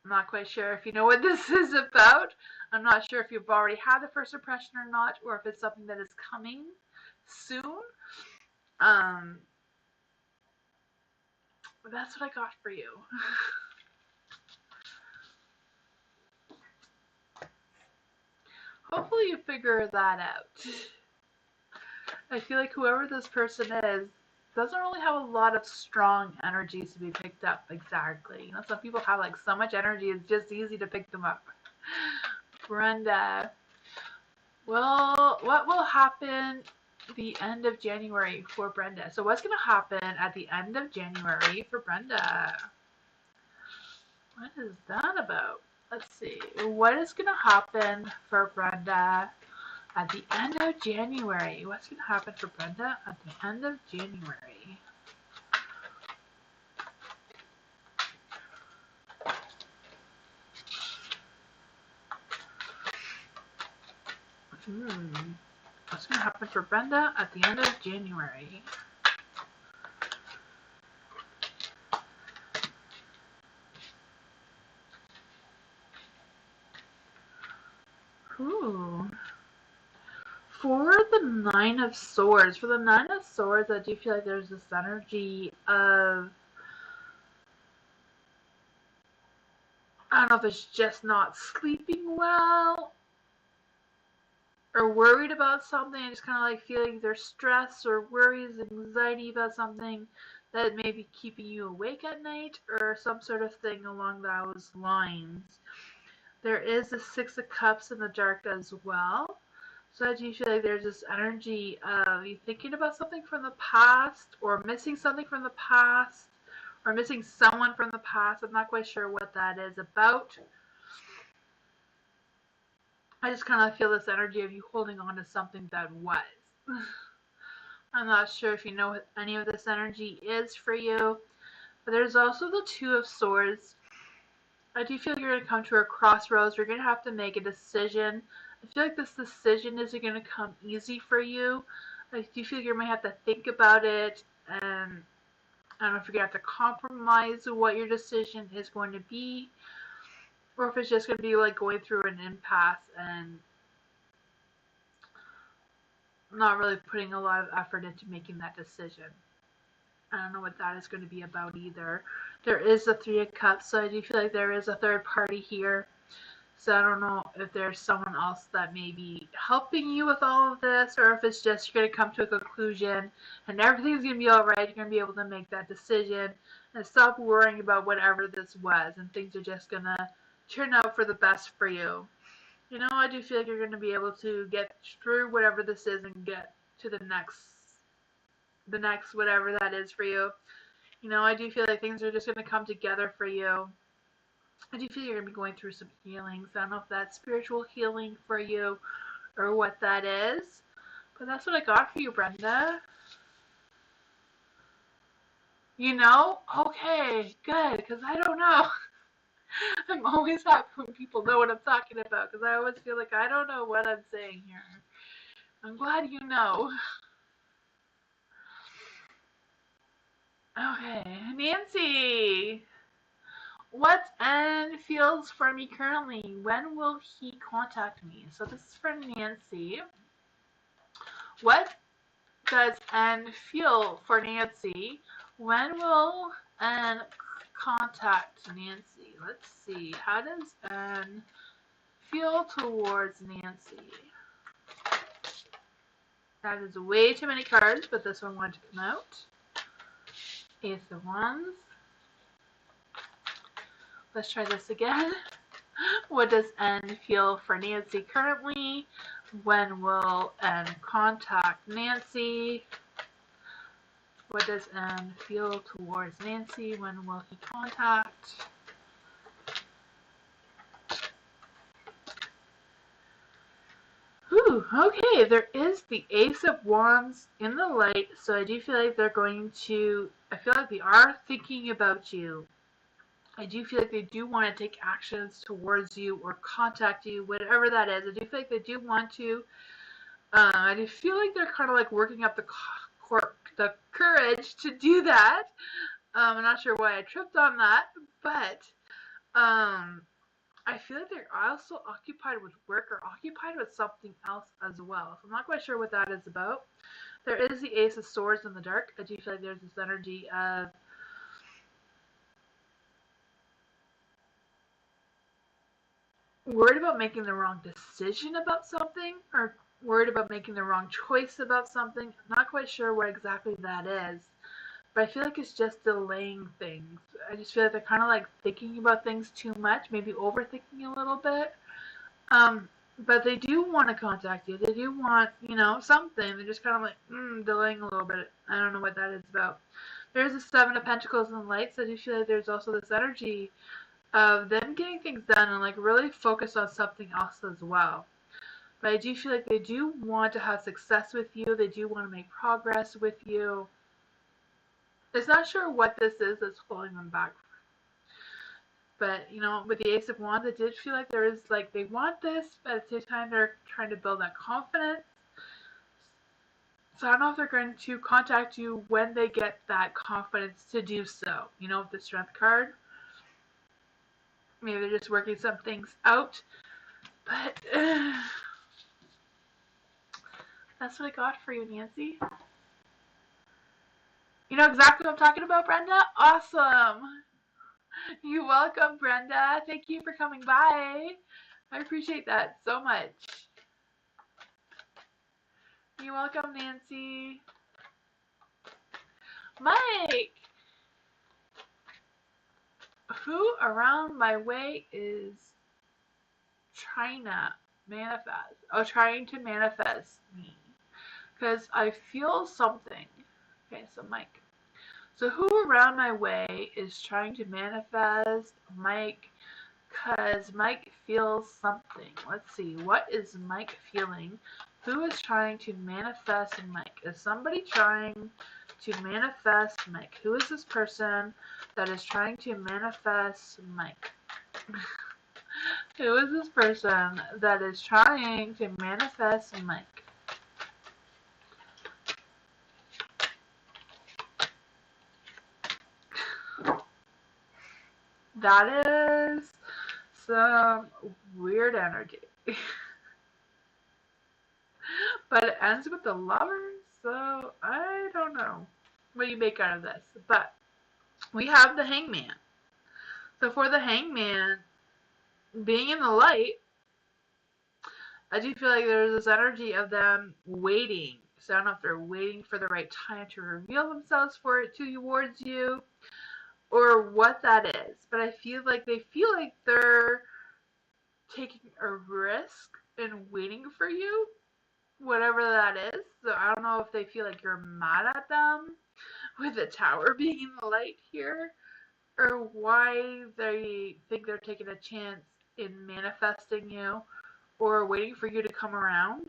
I'm not quite sure if you know what this is about. I'm not sure if you've already had the first impression or not, or if it's something that is coming soon. But that's what I got for you. hopefully you figure that out. I feel like whoever this person is doesn't really have a lot of strong energies to be picked up exactly. You know, some people have like so much energy, it's just easy to pick them up. Brenda. Well, what will happen the end of January for Brenda? So what's going to happen at the end of January for Brenda? What is that about? Let's see. What is going to happen for Brenda at the end of January? What's going to happen for Brenda at the end of January? What's going to happen for Brenda at the end of January? Ooh. For the Nine of Swords, I do feel like there's this energy of, I don't know if it's just not sleeping well or worried about something. I just kind of like feeling there's stress or worries, anxiety about something that may be keeping you awake at night or some sort of thing along those lines. There is the Six of Cups in the dark as well. So I do feel like there's this energy of you thinking about something from the past or missing something from the past or missing someone from the past. I'm not quite sure what that is about. I just kind of feel this energy of you holding on to something that was. I'm not sure if you know what any of this energy is for you. But there's also the Two of Swords. I do feel like you're going to come to a crossroads. You're going to have to make a decision. I feel like this decision isn't going to come easy for you. I do feel like you might have to think about it, and I don't know if you're going to have to compromise what your decision is going to be, or if it's just going to be like going through an impasse and not really putting a lot of effort into making that decision. I don't know what that is going to be about either. There is the Three of Cups, so I do feel like there is a third party here. So I don't know if there's someone else that may be helping you with all of this, or if it's just you're going to come to a conclusion and everything's going to be alright. You're going to be able to make that decision and stop worrying about whatever this was, and things are just going to turn out for the best for you. You know, I do feel like you're going to be able to get through whatever this is and get to the next whatever that is for you. You know, I do feel like things are just going to come together for you. I do feel you're going to be going through some healings. I don't know if that's spiritual healing for you or what that is. But that's what I got for you, Brenda. You know? Okay, good, because I don't know. I'm always happy when people know what I'm talking about, because I always feel like I don't know what I'm saying here. I'm glad you know. Okay, Nancy. What N feels for me currently? When will he contact me? So this is for Nancy. What does N feel for Nancy? When will N contact Nancy? Let's see. How does N feel towards Nancy? That is way too many cards, but this one wanted to come out. Ace of Wands. Let's try this again. What does N feel for Nancy currently? When will N contact Nancy? What does N feel towards Nancy? When will he contact? Ooh, okay, there is the Ace of Wands in the light, so I do feel like they're going to, I feel like they are thinking about you. I do feel like they do want to take actions towards you or contact you, whatever that is. I do feel like they do want to. I do feel like they're kind of like working up the courage to do that. I'm not sure why I tripped on that, but I feel like they're also occupied with work or occupied with something else as well. So I'm not quite sure what that is about. There is the Ace of Swords in the dark. I do feel like there's this energy of worried about making the wrong decision about something, or worried about making the wrong choice about something. I'm not quite sure what exactly that is, but I feel like it's just delaying things. I just feel like they're kind of like thinking about things too much, maybe overthinking a little bit. But they do want to contact you. They do want, something. They're just kind of like, delaying a little bit. I don't know what that is about. There's the Seven of Pentacles and Lights. I do feel like there's also this energy of them getting things done and like really focus on something else as well. But I do feel like they do want to have success with you. They do want to make progress with you. It's not sure what this is that's holding them back. But, with the Ace of Wands, it did feel like there is, like, they want this, but at the same time, they're trying to build that confidence. So I don't know if they're going to contact you when they get that confidence to do so. With the Strength card. Maybe they're just working some things out. But that's what I got for you, Nancy. You know exactly what I'm talking about, Brenda? Awesome. You're welcome, Brenda. Thank you for coming by. I appreciate that so much. You're welcome, Nancy. Mike! Who around my way is trying to manifest? Oh, trying to manifest me. Because I feel something. Okay, so Mike. So who around my way is trying to manifest Mike? Because Mike feels something. Let's see. What is Mike feeling? Who is trying to manifest Mike? Is somebody trying to manifest Mike? Who is this person that is trying to manifest Mike? Who is this person that is trying to manifest Mike? That is some weird energy. But it ends with the Lovers, so I don't know what you make out of this. But we have the Hangman. So for the Hangman, being in the light, I do feel like there's this energy of them waiting. So I don't know if they're waiting for the right time to reveal themselves towards you, or what that is. But I feel like they're taking a risk and waiting for you, whatever that is. So I don't know if they feel like you're mad at them with the Tower being in the light here, or why they think they're taking a chance in manifesting you or waiting for you to come around.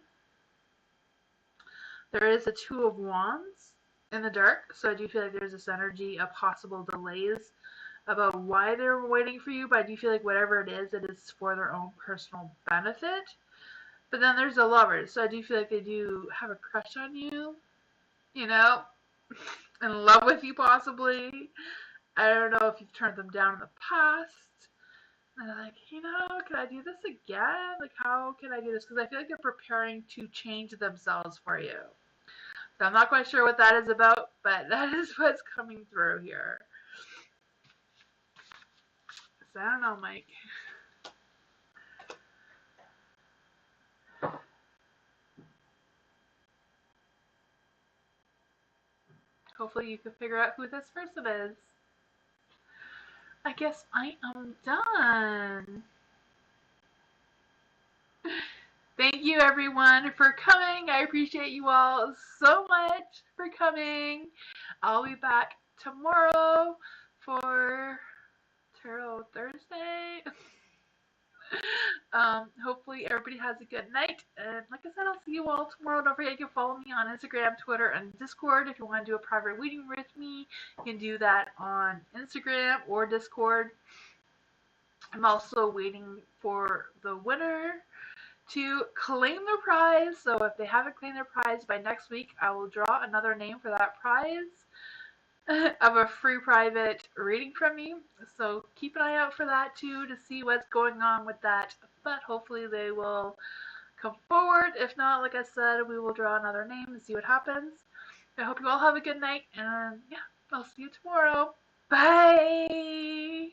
There is a Two of Wands in the dark, so I do feel like there's this energy of possible delays about why they're waiting for you, but I do feel like whatever it is for their own personal benefit. But then there's the Lovers, so I do feel like they do have a crush on you, in love with you possibly. I don't know if you've turned them down in the past. And they're like, can I do this again? Like, how can I do this? Because I feel like they're preparing to change themselves for you. So I'm not quite sure what that is about, but that is what's coming through here. So I don't know, Mike. Hopefully you can figure out who this person is. I guess I am done. Thank you everyone for coming. I appreciate you all so much for coming. I'll be back tomorrow for Tarot Thursday. Hopefully everybody has a good night. And like I said, I'll see you all tomorrow. Don't forget you can follow me on Instagram, Twitter, and Discord. If you want to do a private reading with me, you can do that on Instagram or Discord. I'm also waiting for the winner to claim their prize. So if they haven't claimed their prize by next week, I will draw another name for that prize of a free private reading from me. So keep an eye out for that too, to see what's going on with that. But hopefully they will come forward. If not, like I said, we will draw another name and see what happens. I hope you all have a good night, and yeah, I'll see you tomorrow. Bye!